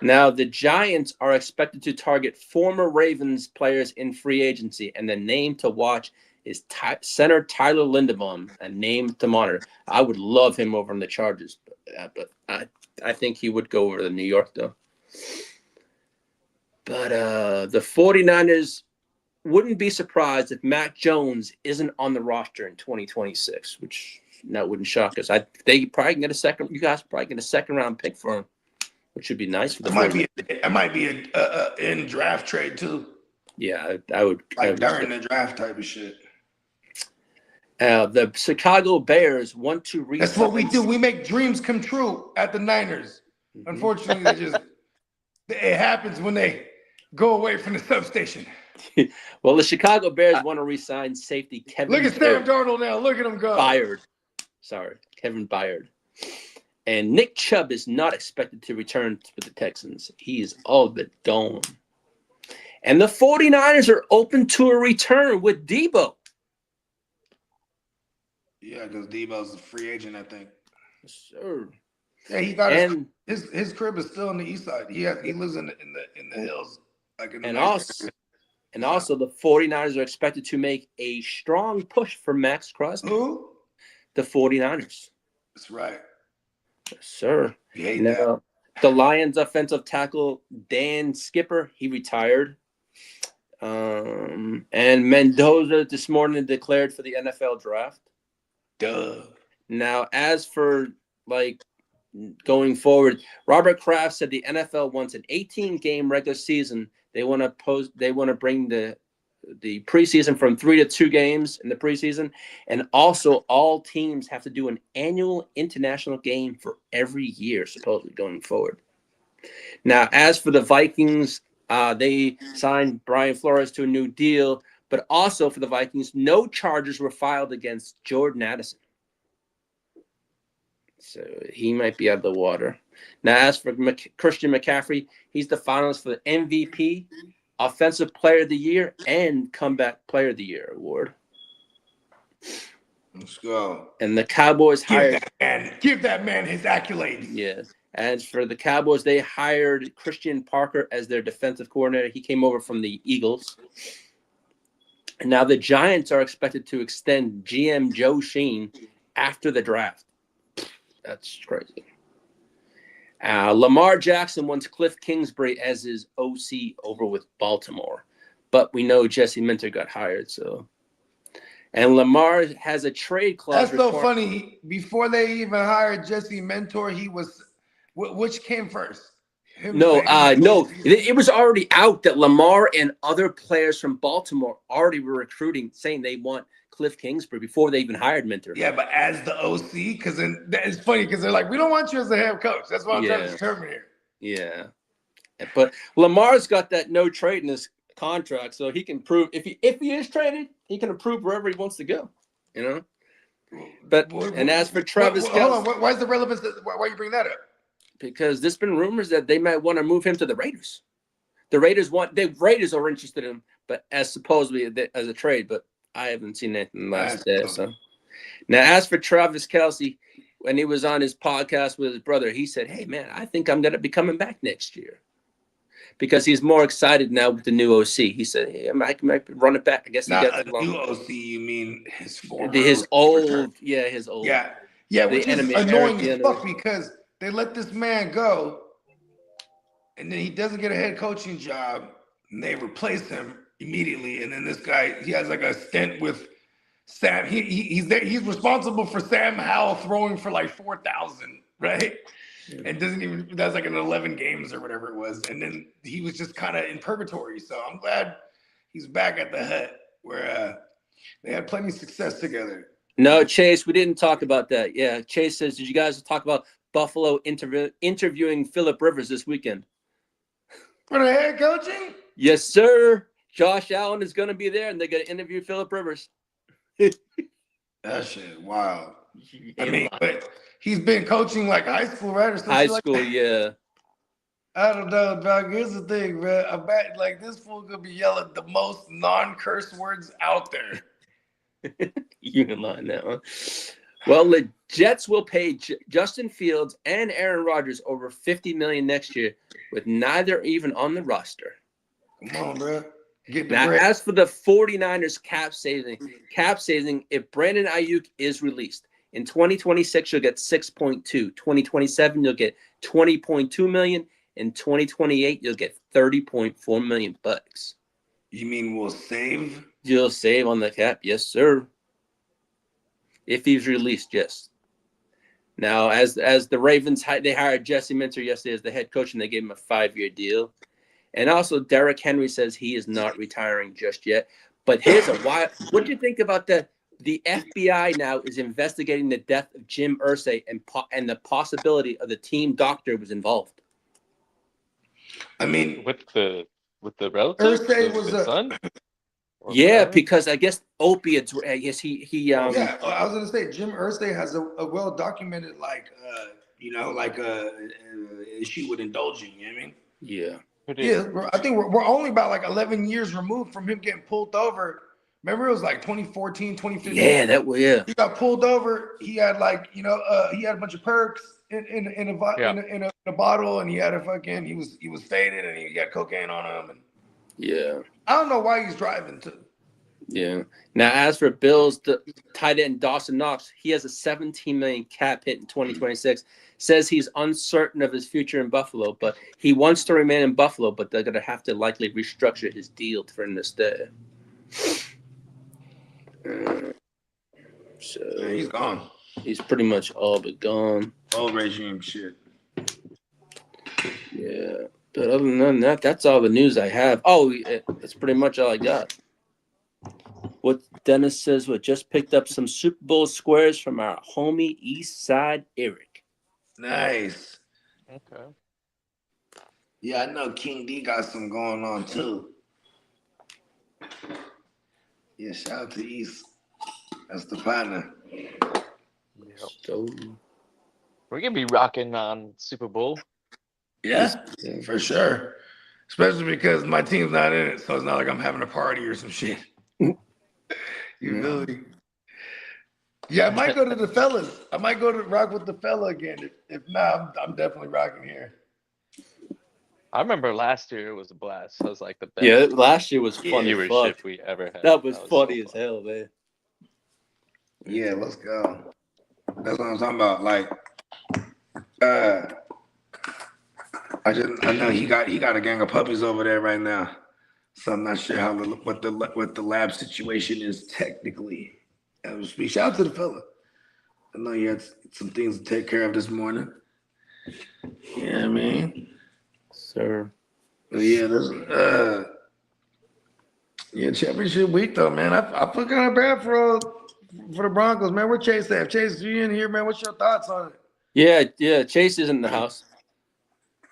Speaker 4: Now the Giants are expected to target former Ravens players in free agency, and the name to watch is center Tyler Linderbaum, a name to monitor. I would love him over in the Chargers, but I think he would go over to New York though. But the 49ers wouldn't be surprised if Mac Jones isn't on the roster in 2026, which that wouldn't shock us. They probably can get a second. You guys probably get a second round pick for him, which would be nice for the.
Speaker 2: It might be a in draft trade too.
Speaker 4: Yeah, I would.
Speaker 2: Like during the draft type of shit.
Speaker 4: The Chicago Bears want to reach.
Speaker 2: That's what we do. We make dreams come true at the Niners. Mm-hmm. Unfortunately, it happens when they go away from the substation.
Speaker 4: Well, the Chicago Bears want to re-sign safety Kevin.
Speaker 2: Look at Sam Darnold now. Look at him go.
Speaker 4: Kevin Byard. And Nick Chubb is not expected to return with the Texans. He is all but gone. And the 49ers are open to a return with Debo.
Speaker 2: Yeah, because Debo's a free agent, I think.
Speaker 4: Yes, sir.
Speaker 2: Yeah, he got his crib is still on the east side. He lives in the hills.
Speaker 4: Also, the 49ers are expected to make a strong push for Max Crosby.
Speaker 2: Who?
Speaker 4: the 49ers.
Speaker 2: That's right.
Speaker 4: Yes, sir.
Speaker 2: You hate
Speaker 4: Now,
Speaker 2: that.
Speaker 4: the Lions offensive tackle Dan Skipper, he retired. And Mendoza this morning declared for the NFL draft.
Speaker 2: Duh.
Speaker 4: Now, as for going forward, Robert Kraft said the NFL wants an 18-game regular season. They want to bring the preseason from 3 to 2 games in the preseason, and also all teams have to do an annual international game for every year, supposedly going forward. Now, as for the Vikings, they signed Brian Flores to a new deal, but also for the Vikings, no charges were filed against Jordan Addison. So he might be out of the water. Now, as for Christian McCaffrey, he's the finalist for the MVP, Offensive Player of the Year, and Comeback Player of the Year award.
Speaker 2: Let's go.
Speaker 4: And the Cowboys hired
Speaker 2: Give that man his accolades.
Speaker 4: Yeah. As for the Cowboys, they hired Christian Parker as their defensive coordinator. He came over from the Eagles. And now the Giants are expected to extend GM Joe Sheen after the draft. That's crazy. Lamar Jackson wants Cliff Kingsbury as his OC over with Baltimore. But we know Jesse Minter got hired, so. And Lamar has a trade clause.
Speaker 2: That's so funny. Before they even hired Jesse Mentor, he was which came first?
Speaker 4: No. It was already out that Lamar and other players from Baltimore already were recruiting, saying they want Cliff Kingsbury before they even hired Minter.
Speaker 2: Yeah, but as the OC, because it's funny because they're like, we don't want you as a head coach. That's what I'm trying to determine here.
Speaker 4: Yeah, but Lamar's got that no trade in his contract, so he can prove if he is traded, he can approve wherever he wants to go. You know. But and as for Travis Kelce,
Speaker 2: hold on, why's the relevance? Why you bring that up?
Speaker 4: Because there's been rumors that they might want to move him to the Raiders. The Raiders are interested in him, but as supposedly as a trade, but I haven't seen anything last day. So now, as for Travis Kelce, when he was on his podcast with his brother, he said, "Hey man, I think I'm gonna be coming back next year." Because he's more excited now with the new OC. He said, "Hey, I might run it back." I guess
Speaker 2: not a new OC. You mean his former?
Speaker 4: His old.
Speaker 2: Yeah, which is annoying as fuck because they let this man go, and then he doesn't get a head coaching job, and they replace him immediately. And then this guy, he has like a stint with Sam. He's responsible for Sam Howell throwing for like 4,000, right? And does like an 11 games or whatever it was. And then he was just kind of in purgatory. So I'm glad he's back at the hut where they had plenty of success together.
Speaker 4: No, Chase, we didn't talk about that. Yeah, Chase says, did you guys talk about Buffalo interviewing Phillip Rivers this weekend?
Speaker 2: For the head coaching?
Speaker 4: Yes, sir. Josh Allen is going to be there, and they're going to interview Phillip Rivers.
Speaker 2: That shit, wow. I mean, but he's been coaching like high school, right? Or
Speaker 4: high school, yeah.
Speaker 2: I don't know, dog. Here's the thing, man. I bet like this fool gonna be yelling the most non-curse words out there.
Speaker 4: You can lie now. Well, the Jets will pay Justin Fields and Aaron Rodgers over $50 million next year, with neither even on the roster.
Speaker 2: Come on, bro.
Speaker 4: Now, as for the 49ers cap saving, if Brandon Ayuk is released in 2026, you'll get 6.2. 2027, you'll get 20.2 million. In 2028, you'll get 30.4 million bucks.
Speaker 2: You mean we'll save?
Speaker 4: You'll save on the cap, yes, sir. If he's released, yes. Now, as the Ravens, they hired Jesse Minter yesterday as the head coach, and they gave him a 5-year deal. And also, Derrick Henry says he is not retiring just yet. But here's a why. What do you think about the FBI now is investigating the death of Jim Irsay and the possibility of the team doctor was involved?
Speaker 2: I mean,
Speaker 3: with the relative,
Speaker 2: Irsay was
Speaker 3: the son.
Speaker 4: Yeah, because I guess opiates. I guess he.
Speaker 2: Yeah, I was gonna say Jim Irsay has a well documented issue with indulging. You know what I mean?
Speaker 4: Yeah.
Speaker 2: Yeah, I think we're only about like 11 years removed from him getting pulled over. Remember, it was like 2014, 2015.
Speaker 4: Yeah,
Speaker 2: He got pulled over. He had he had a bunch of perks in a bottle, and he had he was faded, and he had cocaine on him. And
Speaker 4: yeah,
Speaker 2: I don't know why he's driving too.
Speaker 4: Yeah. Now, as for Bills, the tight end Dawson Knox, he has a $17 million cap hit in 2026. Says he's uncertain of his future in Buffalo, but he wants to remain in Buffalo, but they're going to have to likely restructure his deal for him to stay. So
Speaker 2: Yeah, he's gone.
Speaker 4: He's pretty much all but gone.
Speaker 2: Old regime shit.
Speaker 4: Yeah. But other than that, that's all the news I have. Oh, that's pretty much all I got. What Dennis says, we just picked up some Super Bowl squares from our homie East Side Eric.
Speaker 2: Nice.
Speaker 3: Okay.
Speaker 2: Yeah, I know King D got some going on too. Yeah, shout out to East. That's the partner.
Speaker 4: So,
Speaker 3: We're gonna be rocking on Super Bowl.
Speaker 2: Yeah, for sure. Especially because my team's not in it, so it's not like I'm having a party or some shit. You feel me? Yeah, I might go to the fellas. I might go to rock with the fella again. If not, I'm definitely rocking here.
Speaker 3: I remember last year it was a blast. That was like the best.
Speaker 4: Yeah, last year was funny as
Speaker 3: viewership
Speaker 4: fuck.
Speaker 3: we ever had.
Speaker 4: That was funny as hell, man.
Speaker 2: Yeah, let's go. That's what I'm talking about. Like, I know he got a gang of puppies over there right now. So I'm not sure how what the lab situation is technically. Shout out to the fella. I know he had some things to take care of this morning. Yeah, man.
Speaker 4: Sir.
Speaker 2: But yeah, championship week though, man. I feel kind of bad for the Broncos, man. Where Chase at? Chase, you in here, man? What's your thoughts on it?
Speaker 4: Yeah. Chase is in the house.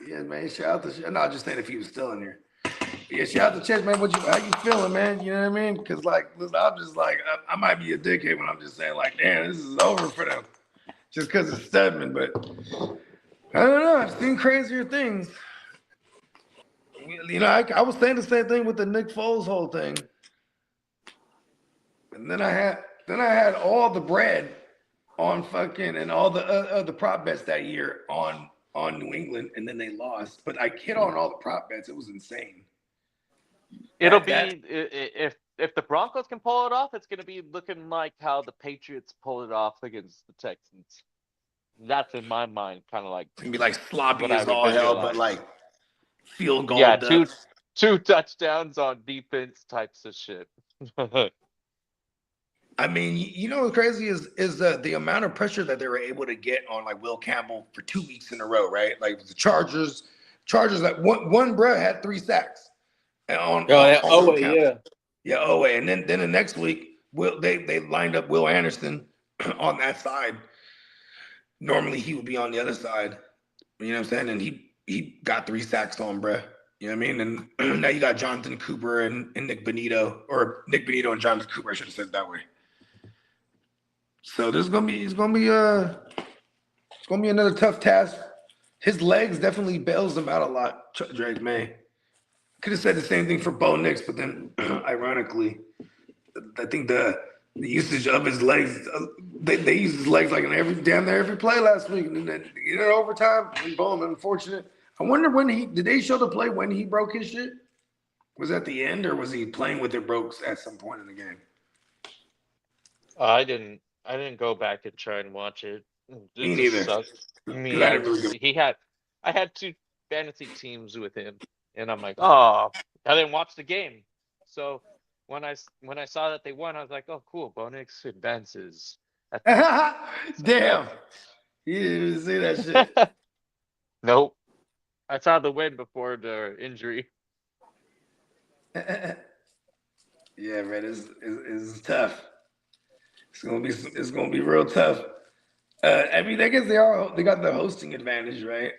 Speaker 2: Yeah, man. Shout out to. No, just saying if he was still in here. Yeah, shout out to Chase, man. How you feeling, man? You know what I mean? Because like, listen, I'm just like, I might be a dickhead when I'm just saying like, damn, this is over for them, just because it's Stedman. But I don't know. I've seen crazier things. You know, I was saying the same thing with the Nick Foles whole thing, and then I had all the bread on fucking and all the prop bets that year on New England, and then they lost. But I hit on all the prop bets. It was insane.
Speaker 3: It'll be if the Broncos can pull it off, it's gonna be looking like how the Patriots pulled it off against the Texans. That's in my mind, kind of like
Speaker 2: it's gonna be like sloppy as all hell, but like field goal.
Speaker 3: Yeah, two touchdowns on defense types of shit.
Speaker 2: I mean, you know what's crazy is the amount of pressure that they were able to get on like Will Campbell for 2 weeks in a row, right? Like the Chargers like one bro had 3 sacks. On Oweh. And then the next week, they lined up Will Anderson on that side. Normally he would be on the other side. You know what I'm saying? And he got 3 sacks on, bruh. You know what I mean? And now you got Jonathan Cooper and Nick Bonito, or Nick Bonito and Jonathan Cooper. I should have said it that way. So it's gonna be another tough task. His legs definitely bails him out a lot. Drake May. Could have said the same thing for Bo Nix, but then ironically, I think the usage of his legs, they used his legs like in damn near every play last week. And then overtime, and boom, unfortunate. I wonder did they show the play when he broke his shit? Was it at the end or was he playing with it broke at some point in the game?
Speaker 3: I didn't go back and try and watch it.
Speaker 2: Me neither.
Speaker 3: I had 2 fantasy teams with him. And I'm like, oh, I didn't watch the game. So when I saw that they won, I was like, oh, cool. Bo Nix advances.
Speaker 2: Damn. You didn't even see that shit.
Speaker 3: Nope. I saw the win before the injury.
Speaker 2: Yeah, man, it's tough. It's gonna be real tough. I mean, I guess they got the hosting advantage, right?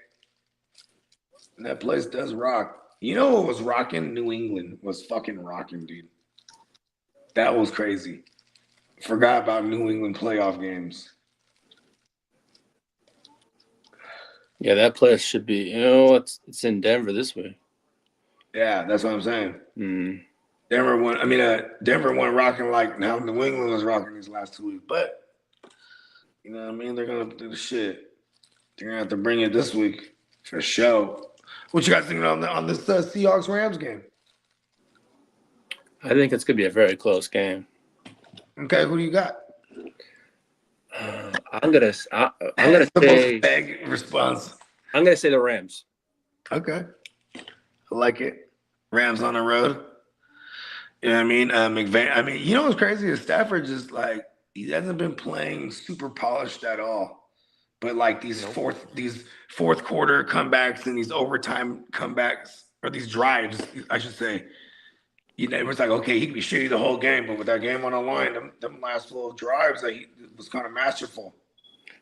Speaker 2: And that place does rock. You know what was rocking? New England was fucking rocking, dude. That was crazy. Forgot about New England playoff games.
Speaker 4: Yeah, that place should be. It's in Denver this way.
Speaker 2: Yeah, that's what I'm saying. Denver won rocking like now New England was rocking these last 2 weeks. But you know what I mean? They're gonna do the shit. They're gonna have to bring it this week for sure. What you guys thinking on this Seahawks Rams game?
Speaker 4: I think it's going to be a very close game.
Speaker 2: Okay, who do you got?
Speaker 4: I'm gonna say
Speaker 2: vague response.
Speaker 4: I'm gonna say the Rams.
Speaker 2: Okay, I like it. Rams on the road. You know what I mean? McVay. I mean, you know what's crazy is Stafford just like he hasn't been playing super polished at all. But like these fourth quarter comebacks and these overtime comebacks or these drives, I should say. You know, it was like, okay, he could be shitty the whole game, but with that game on the line, them last little drives, he was kind of masterful.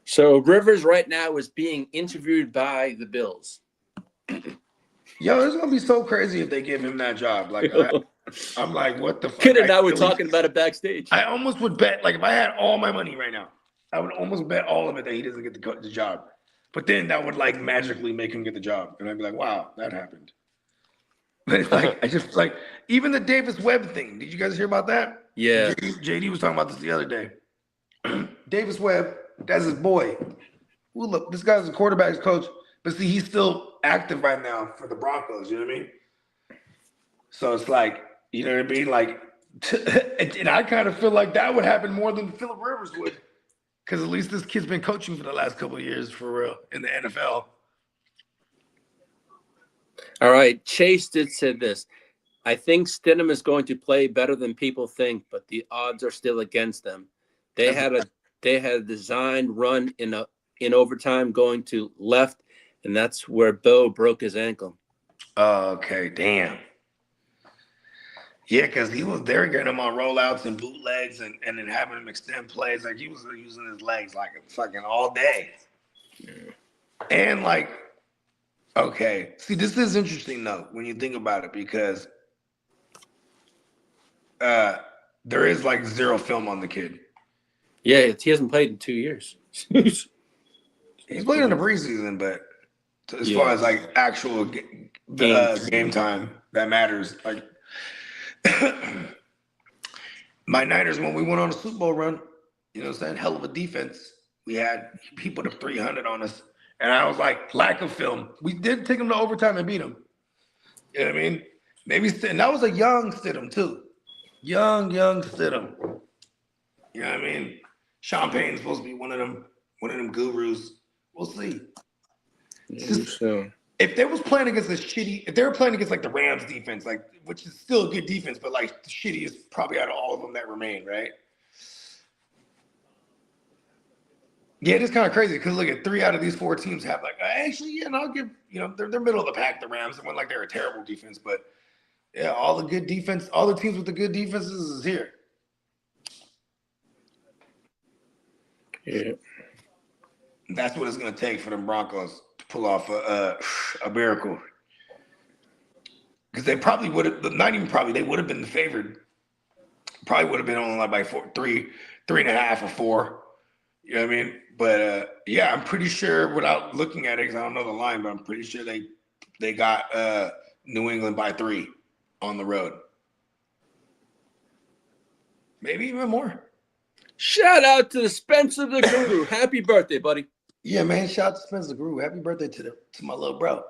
Speaker 4: So Rivers right now is being interviewed by the Bills.
Speaker 2: Yo, it's gonna be so crazy if they give him that job. Like, I'm like, what the fuck?
Speaker 4: Kid and I were talking about it backstage.
Speaker 2: I almost would bet, like, if I had all my money right now, I would almost bet all of it that he doesn't get the job. But then that would like magically make him get the job, and I'd be like, wow, that happened. But it's like I just like even the Davis Webb thing. Did you guys hear about that?
Speaker 4: Yeah.
Speaker 2: JD was talking about this the other day. Davis Webb, that's his boy. Well, look, this guy's a quarterback's coach, but see, he's still active right now for the Broncos. You know what I mean? So it's like, you know what I mean? Like, and I kind of feel like that would happen more than Phillip Rivers would, because at least this kid's been coaching for the last couple of years for real in the NFL.
Speaker 4: All right, Chase did say this. I think Stidham is going to play better than people think, but the odds are still against them. They had a designed run in overtime going to left, and that's where Bo broke his ankle.
Speaker 2: Okay, damn. Yeah, because they were getting him on rollouts and bootlegs and then having him extend plays. Like he was using his legs like fucking all day. Yeah. And like, okay. See, this is interesting though when you think about it because there is like zero film on the kid.
Speaker 4: Yeah, he hasn't played in 2 years.
Speaker 2: He's played in the preseason, but as far as like actual game time that matters, like my Niners when we went on a Super Bowl run, you know what I'm saying? Hell of a defense. He put up 300 on us. And I was like, lack of film. We did take him to overtime and beat him. You know what I mean? And that was a young Stidham too. Young Stidham. You know what I mean? Sean Payton's supposed to be one of them gurus. We'll see. If they was playing against if they were playing against like the Rams defense, like which is still a good defense, but like the shittiest probably out of all of them that remain, right? Yeah, it is kind of crazy because look at 3 out of these 4 teams have like and I'll give they're middle of the pack, the Rams. It wasn't like they're a terrible defense, but yeah, all the good defense, all the teams with the good defenses is here.
Speaker 4: Yeah.
Speaker 2: That's what it's gonna take for the Broncos to pull off a miracle. Because they probably would have, not even probably, they would have been favored. Probably would have been only like by 3.5 or 4. You know what I mean? But yeah, I'm pretty sure without looking at it, because I don't know the line, but I'm pretty sure they got New England by 3 on the road. Maybe even more.
Speaker 4: Shout out to Spencer the Guru. Happy birthday, buddy.
Speaker 2: Yeah, man. Shout out to Spencer the Guru. Happy birthday to my little bro.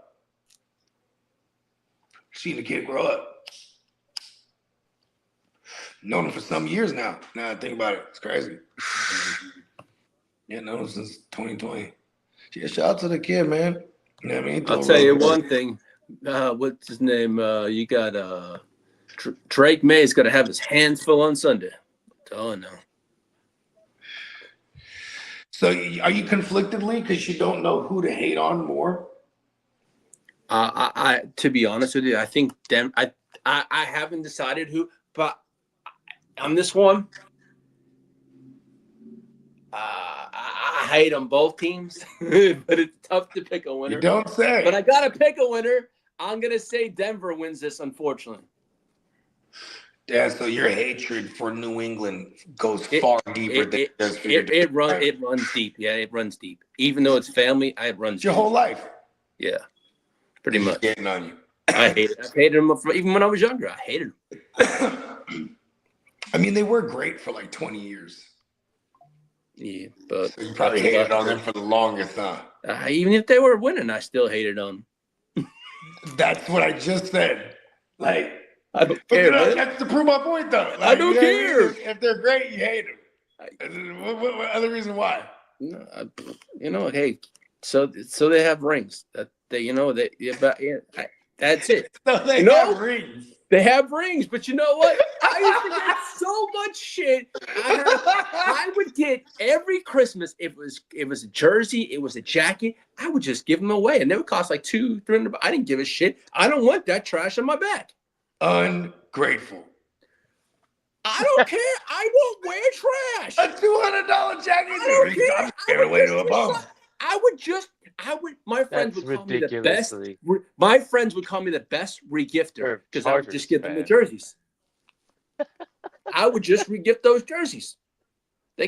Speaker 2: Seen the kid grow up. Known him for some years now. Now I think about it. It's crazy. Yeah, known him since 2020. Yeah, shout out to the kid, man. You know what I mean?
Speaker 4: I'll tell you one thing. What's his name? You got Drake May's got to have his hands full on Sunday. Oh, no.
Speaker 2: So are you conflictedly because you don't know who to hate on more?
Speaker 4: I to be honest with you, I think I haven't decided who, but on this one, I hate on both teams, but it's tough to pick a winner.
Speaker 2: You don't say.
Speaker 4: But I gotta pick a winner. I'm gonna say Denver wins this, unfortunately.
Speaker 2: Yeah, so your hatred for New England goes far deeper than
Speaker 4: it runs deep. Yeah, it runs deep. Even though it's family, it runs
Speaker 2: your
Speaker 4: deep.
Speaker 2: whole life.
Speaker 4: Yeah, pretty much.
Speaker 2: Getting on you.
Speaker 4: I hate it. I hated them even when I was younger. I hated them.
Speaker 2: I mean, they were great for like 20 years.
Speaker 4: Yeah, but
Speaker 2: so you probably hated on them for the longest, huh?
Speaker 4: Even if they were winning, I still hated on them.
Speaker 2: That's what I just said. Like,
Speaker 4: I don't care, man.
Speaker 2: That's to prove my point, though. Like,
Speaker 4: I don't care.
Speaker 2: If they're great, you hate them. What other reason why?
Speaker 4: Hey, so they have rings. That's it.
Speaker 2: So they have rings.
Speaker 4: They have rings, but you know what? I used to get so much shit. I would get every Christmas. It was a jersey, it was a jacket. I would just give them away, and they would cost like $200-$300. I didn't give a shit. I don't want that trash on my back.
Speaker 2: Ungrateful.
Speaker 4: I don't care. I won't wear trash.
Speaker 2: A $200 jacket.
Speaker 4: I don't care.
Speaker 2: I'm giving away to a bum.
Speaker 4: My friends would call me the best. My friends would call me the best regifter because I would just give them the jerseys. I would just regift those jerseys. They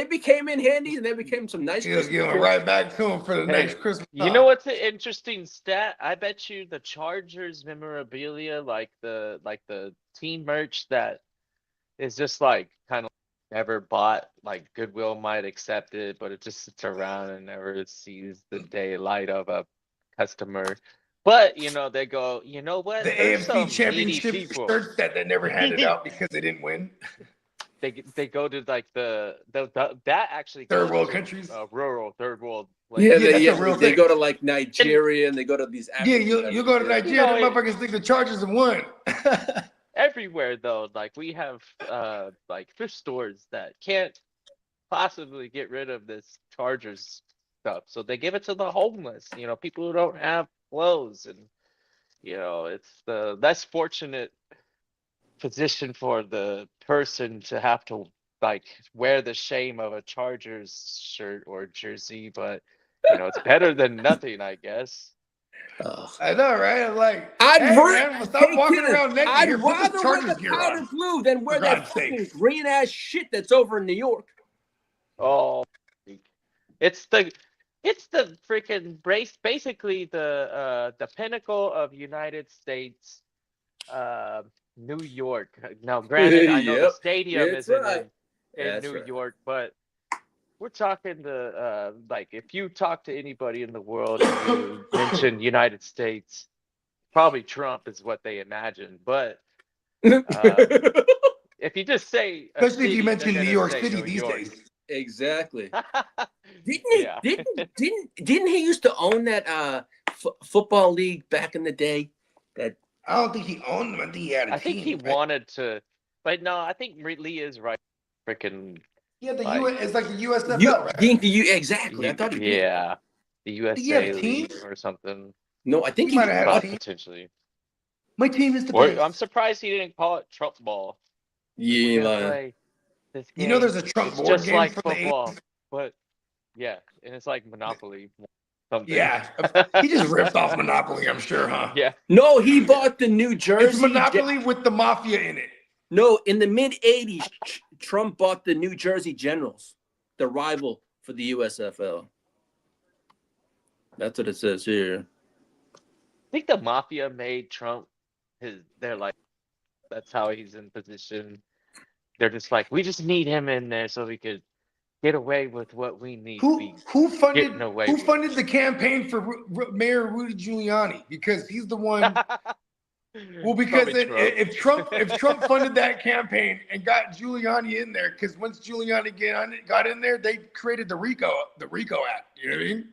Speaker 4: became in handy, and they became some nice.
Speaker 2: Just give them right back to them for the next Christmas.
Speaker 3: You know what's an interesting stat? I bet you the Chargers memorabilia, like the team merch that is just like kind of never bought, like Goodwill might accept it, but it just sits around and never sees the daylight of a customer. But they go, you know what?
Speaker 2: The AFC Championship shirts that they never handed out because they didn't win.
Speaker 3: They go to like that actually
Speaker 2: third world countries,
Speaker 3: rural third world.
Speaker 4: They go to like Nigeria, and they go to these.
Speaker 2: You go to Nigeria, the motherfuckers think the Chargers have won.
Speaker 3: Everywhere though, like we have like thrift stores that can't possibly get rid of this Chargers stuff, so they give it to the homeless. People who don't have clothes, and it's the less fortunate position for the person to have to like wear the shame of a Chargers shirt or jersey, but it's better than nothing, I guess.
Speaker 2: I know, right? Like,
Speaker 4: I'd
Speaker 2: rather wear
Speaker 4: the powder blue than wear that fucking green ass shit that's over in New York.
Speaker 3: Oh, it's the freaking basically the pinnacle of United States, New York. Now, granted, I know the stadium isn't in New York, but we're talking like if you talk to anybody in the world and you mention United States, probably Trump is what they imagine. But if you just say,
Speaker 2: especially if you mention New York City these days,
Speaker 4: exactly. Didn't he used to own that football league back in the day? That
Speaker 2: I don't think he owned them. I think he had a team.
Speaker 3: I think he wanted to, but no, I think Lee is right. Freaking.
Speaker 2: Yeah, it's like the USFL, right?
Speaker 4: Exactly. I thought he did.
Speaker 3: Yeah, the USA League or something.
Speaker 4: No, I think he
Speaker 2: might have
Speaker 3: potentially.
Speaker 2: My team is the best.
Speaker 3: I'm surprised he didn't call it Trump ball.
Speaker 4: Yeah,
Speaker 2: there's a Trump board
Speaker 3: just
Speaker 2: game
Speaker 3: like
Speaker 2: for
Speaker 3: football,
Speaker 2: the
Speaker 3: but yeah, and it's like Monopoly. Something.
Speaker 2: Yeah, he just ripped off Monopoly, I'm sure, huh?
Speaker 3: Yeah.
Speaker 4: No, he bought the New Jersey.
Speaker 2: It's Monopoly with the mafia in it.
Speaker 4: No, in the mid-'80s, Trump bought the New Jersey Generals, the rival for the USFL. That's what it says here.
Speaker 3: I think the mafia made Trump they're like, that's how he's in position. They're just like, we just need him in there so we could get away with what we need.
Speaker 2: Who funded the campaign for Mayor Rudy Giuliani? Because he's the one. Well, because if Trump funded that campaign and got Giuliani in there, because once Giuliani got in there, they created the RICO Act. You know what I mean?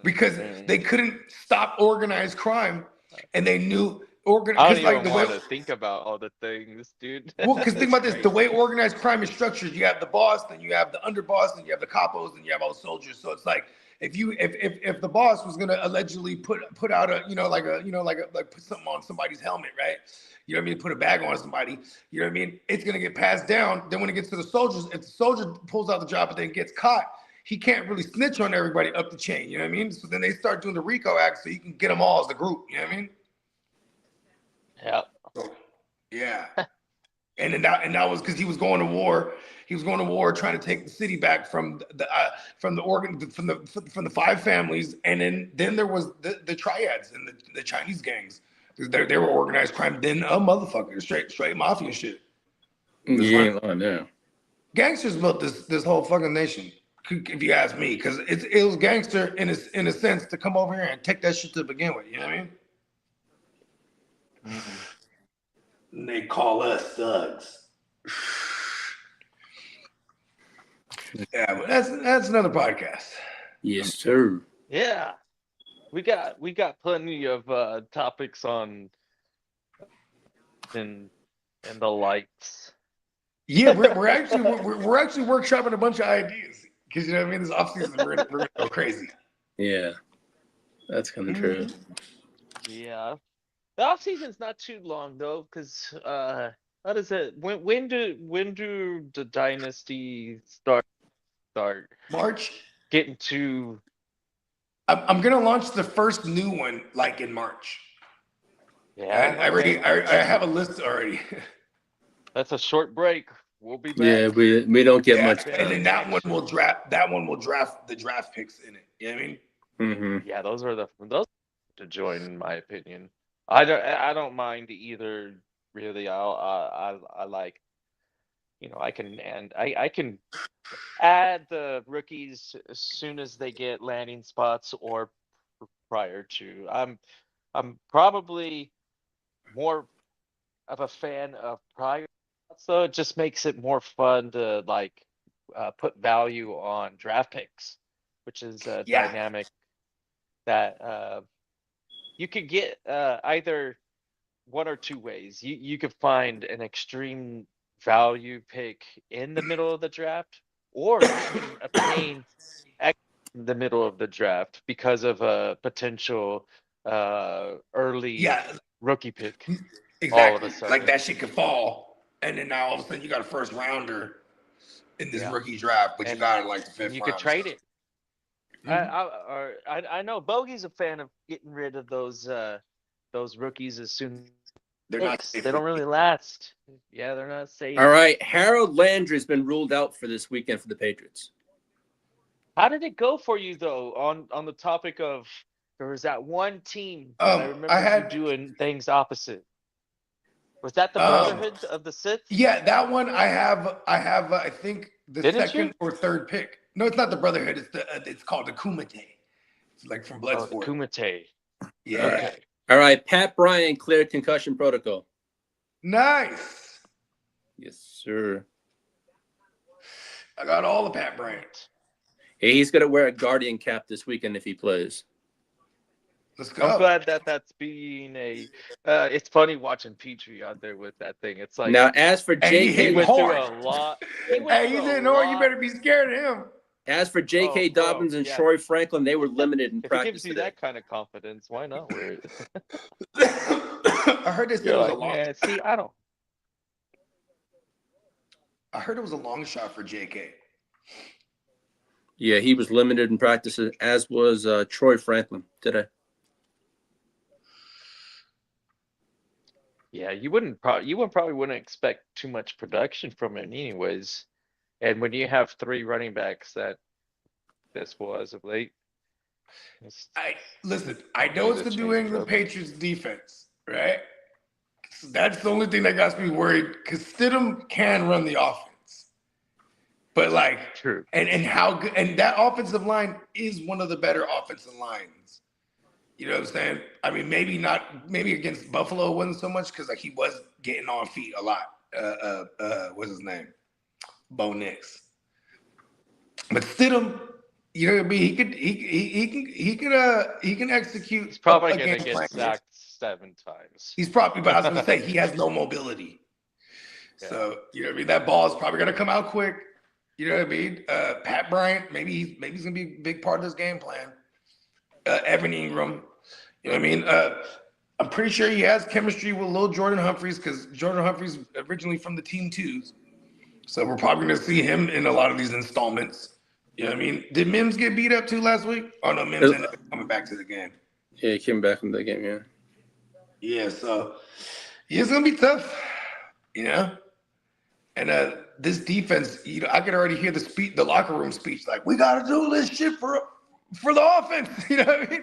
Speaker 2: Because they couldn't stop organized crime, and they knew
Speaker 3: I don't even want to think about all the things, dude.
Speaker 2: Well, because think about this: the way organized crime is structured, you have the boss, then you have the underboss, then you have the capos, and you have all the soldiers. So it's like if the boss was gonna allegedly put out put something on somebody's helmet, right? You know what I mean? Put a bag on somebody. You know what I mean? It's gonna get passed down. Then when it gets to the soldiers, if the soldier pulls out the job but then gets caught, he can't really snitch on everybody up the chain. You know what I mean? So then they start doing the RICO Act so you can get them all as a group. You know what I mean?
Speaker 3: Yeah.
Speaker 2: Yeah. And that was because he was going to war. He was going to war trying to take the city back from the five families, and then there was the triads and the Chinese gangs. They were organized crime. Then a motherfucker, straight mafia shit.
Speaker 4: Yeah.
Speaker 2: Gangsters built this whole fucking nation, if you ask me, because it was gangster in a sense to come over here and take that shit to begin with. You know what I mean? And they call us thugs. Yeah, but that's another podcast.
Speaker 4: Yes, sir.
Speaker 3: Yeah. We got plenty of topics on and the likes.
Speaker 2: Yeah, we're actually workshopping a bunch of ideas because you know what I mean. This offseason we're gonna go crazy.
Speaker 4: Yeah, that's kind of true.
Speaker 3: Yeah, the off season's not too long though, because how does it? When do the dynasty start
Speaker 2: March.
Speaker 3: getting to?
Speaker 2: I'm gonna launch the first new one like in March.
Speaker 3: Yeah,
Speaker 2: I have a list already.
Speaker 3: That's a short break. We'll be back.
Speaker 4: Yeah, we don't get much
Speaker 2: and then that one will draft. That one will draft the draft picks in it. You know what I mean?
Speaker 4: Mm-hmm.
Speaker 3: Yeah, those to join, in my opinion. I don't mind either. Really, I like. I can add the rookies as soon as they get landing spots or prior to. I'm probably more of a fan of prior, so it just makes it more fun to put value on draft picks, which is a dynamic that you could get either one or two ways. You could find an extreme value pick in the middle of the draft, or you can obtain in the middle of the draft because of a potential early rookie pick.
Speaker 2: Exactly.
Speaker 3: All of a sudden.
Speaker 2: Like that shit could fall, and then now all of a sudden you got a first rounder in this rookie draft, but you got like the fifth.
Speaker 3: You could trade it. I know Bogey's a fan of getting rid of those rookies as soon. They don't really last. Yeah, they're not safe.
Speaker 4: All right, Harold Landry's been ruled out for this weekend for the Patriots.
Speaker 3: How did it go for you though? On the topic of there was that one team I remember you doing things opposite. Was that the Brotherhood of the Sith?
Speaker 2: Yeah, that one I have. I think the second or third pick. No, it's not the Brotherhood. It's called the Kumite. It's like from Bloodsport.
Speaker 3: Kumite.
Speaker 2: Yeah.
Speaker 4: Okay. All right, Pat Bryant cleared concussion protocol.
Speaker 2: Nice.
Speaker 4: Yes, sir.
Speaker 2: I got all the Pat Bryant.
Speaker 4: Hey, he's gonna wear a Guardian cap this weekend if he plays.
Speaker 2: Let's go.
Speaker 3: I'm glad that's being a. It's funny watching Petrie out there with that thing. It's like
Speaker 4: now, as for J.K.
Speaker 3: he went through a lot.
Speaker 2: He's in hard. You better be scared of him.
Speaker 4: As for J.K. Dobbins and Troy Franklin, they were limited in practice.
Speaker 3: If it gives you that kind of confidence, why not wear it?
Speaker 2: I heard this. Was a long.
Speaker 3: Man, see, I don't.
Speaker 2: I heard it was a long shot for J.K.
Speaker 4: Yeah, he was limited in practice, as was Troy Franklin today.
Speaker 3: Yeah, you probably wouldn't expect too much production from him anyways. And when you have three running backs that this was of late.
Speaker 2: I know it's the New England Patriots defense, right? So that's the only thing that got me worried because Stidham can run the offense. But like
Speaker 3: true.
Speaker 2: And how good and that offensive line is one of the better offensive lines. You know what I'm saying? I mean, maybe against Buffalo it wasn't so much because like he was getting on feet a lot. What's his name? Bo Nix. But Stidham, you know what I mean? He can execute.
Speaker 3: He's probably gonna get sacked 7 times.
Speaker 2: He's probably, but I was gonna say he has no mobility. Yeah. So you know what I mean? That ball is probably gonna come out quick. You know what I mean? Pat Bryant, maybe he's gonna be a big part of this game plan. Evan Ingram, you know what I mean? I'm pretty sure he has chemistry with Lil Jordan Humphreys because Jordan Humphreys originally from the Team 2s. So we're probably going to see him in a lot of these installments. You know what I mean? Did Mims get beat up too last week? Oh, no, Mims ended up coming back to the game.
Speaker 4: Yeah, he came back from the game, yeah.
Speaker 2: Yeah, so it's going to be tough, you know? And this defense, you know, I could already hear the locker room speech, like, we got to do this shit for the offense. You know what I mean?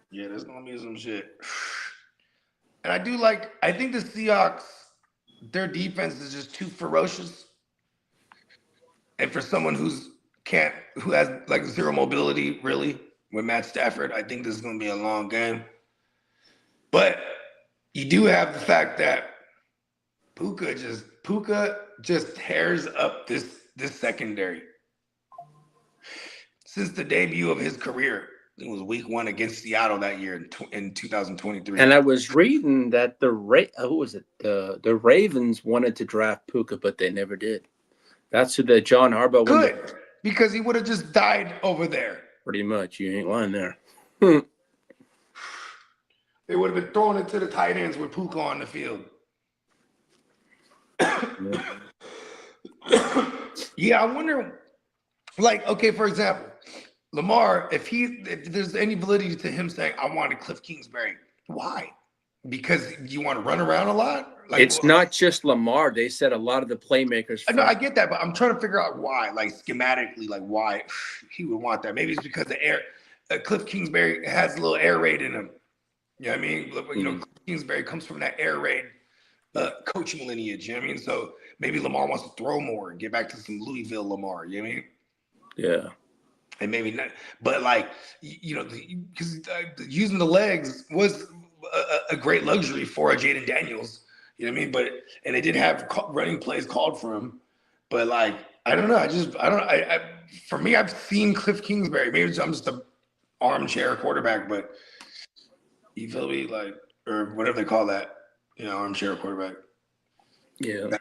Speaker 2: Yeah, there's gonna be some shit. And I think the Seahawks, their defense is just too ferocious. And for someone who's who has like zero mobility really with Matt Stafford. I think this is going to be a long game. But you do have the fact that Puka just tears up this secondary. Since the debut of his career, it was week 1 against Seattle that year in 2023.
Speaker 4: And I was reading that the Ravens wanted to draft Puka, but they never did. That's who the John Harbaugh.
Speaker 2: Good, because he would have just died over there.
Speaker 4: Pretty much, you ain't lying there.
Speaker 2: They would have been throwing it to the tight ends with Puka on the field. Yeah, I wonder. Like, okay, for example, Lamar, if there's any validity to him saying, I wanted Cliff Kingsbury, why? Because you want to run around a lot? Like,
Speaker 4: it's not just Lamar. They said a lot of the playmakers.
Speaker 2: I know, I get that, but I'm trying to figure out why, like schematically, like why he would want that. Maybe it's because the Cliff Kingsbury has a little air raid in him. You know what I mean? You know, Cliff Kingsbury comes from that air raid coaching lineage. You know what I mean? So maybe Lamar wants to throw more and get back to some Louisville Lamar. You know what I mean?
Speaker 4: Yeah.
Speaker 2: And maybe not, but like, you know, because using the legs was a great luxury for a Jaden Daniels. You know what I mean? But, and they did have running plays called for him. But like, I don't know. For me, I've seen Cliff Kingsbury. Maybe I'm just an armchair quarterback, but you feel me? Like, or whatever they call that, you know, armchair quarterback.
Speaker 4: Yeah.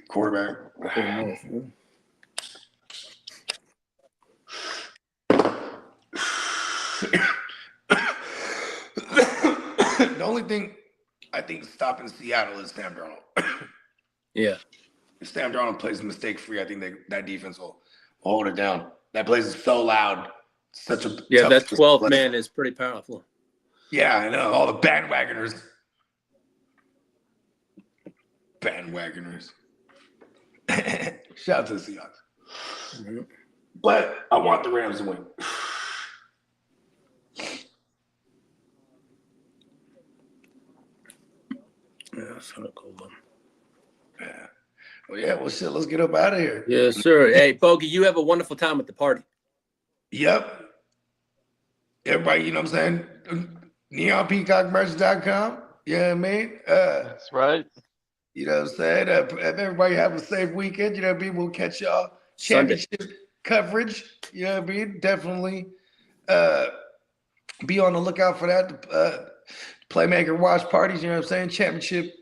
Speaker 2: Quarterback. The only thing I think stopping Seattle is Sam Darnold.
Speaker 4: Yeah.
Speaker 2: If Sam Darnold plays mistake-free, I think that defense will hold it down. That place is so loud. Such a
Speaker 4: that 12th man is pretty powerful.
Speaker 2: Yeah, I know. All the bandwagoners. Shout out to the Seahawks. Mm-hmm. But I want the Rams to win.
Speaker 4: Yeah, that's kind of cool.
Speaker 2: Yeah. Well, yeah. Well, shit. Let's get up out of here.
Speaker 4: Yes, sir. Hey, Bogey, you have a wonderful time at the party.
Speaker 2: Yep. Everybody, you know what I'm saying? NeonPeacockMerch.com. Yeah, I mean?
Speaker 3: That's right.
Speaker 2: You know what I'm saying? Everybody have a safe weekend. You know what I mean? We'll catch y'all championship coverage. You know what I mean? Definitely be on the lookout for that. Playmaker watch parties. You know what I'm saying? Championship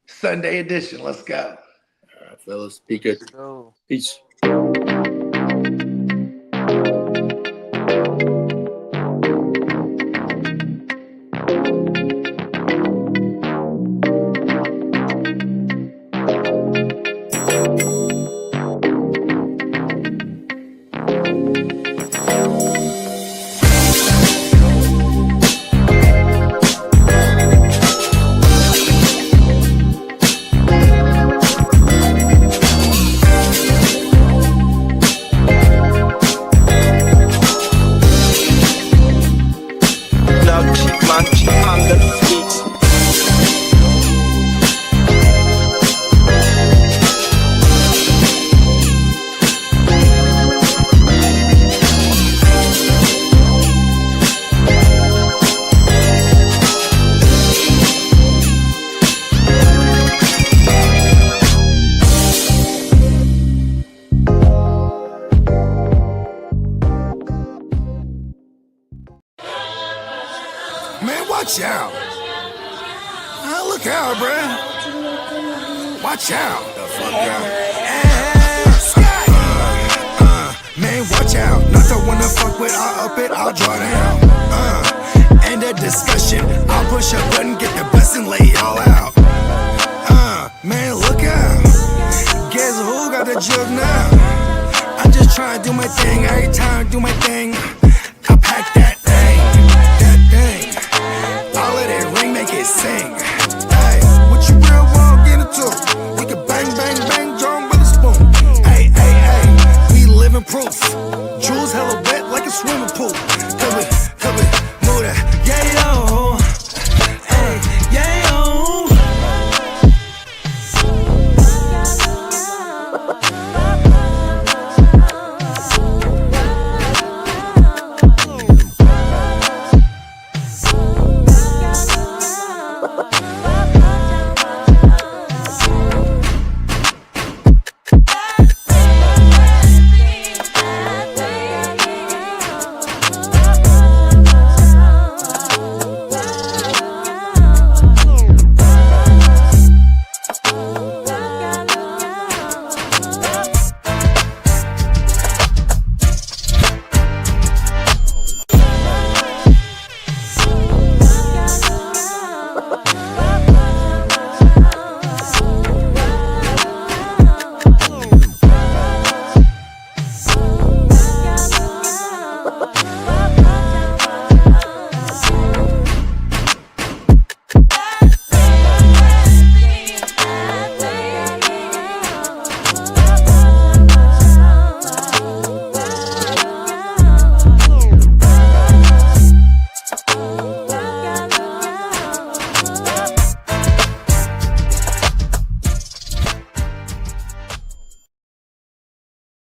Speaker 2: Sunday edition. Let's go.
Speaker 4: All right, fellas. Be good. Peace.
Speaker 1: Man, watch out. Look out, bruh. Watch out. The fuck out. Man, watch out. Not the one to fuck with. I'll up it, I'll draw down. End of discussion. I'll push a button, get the bus and lay it all out. Man, look out. Guess who got the jug now? I'm just trying to do my thing. Every time I do my thing.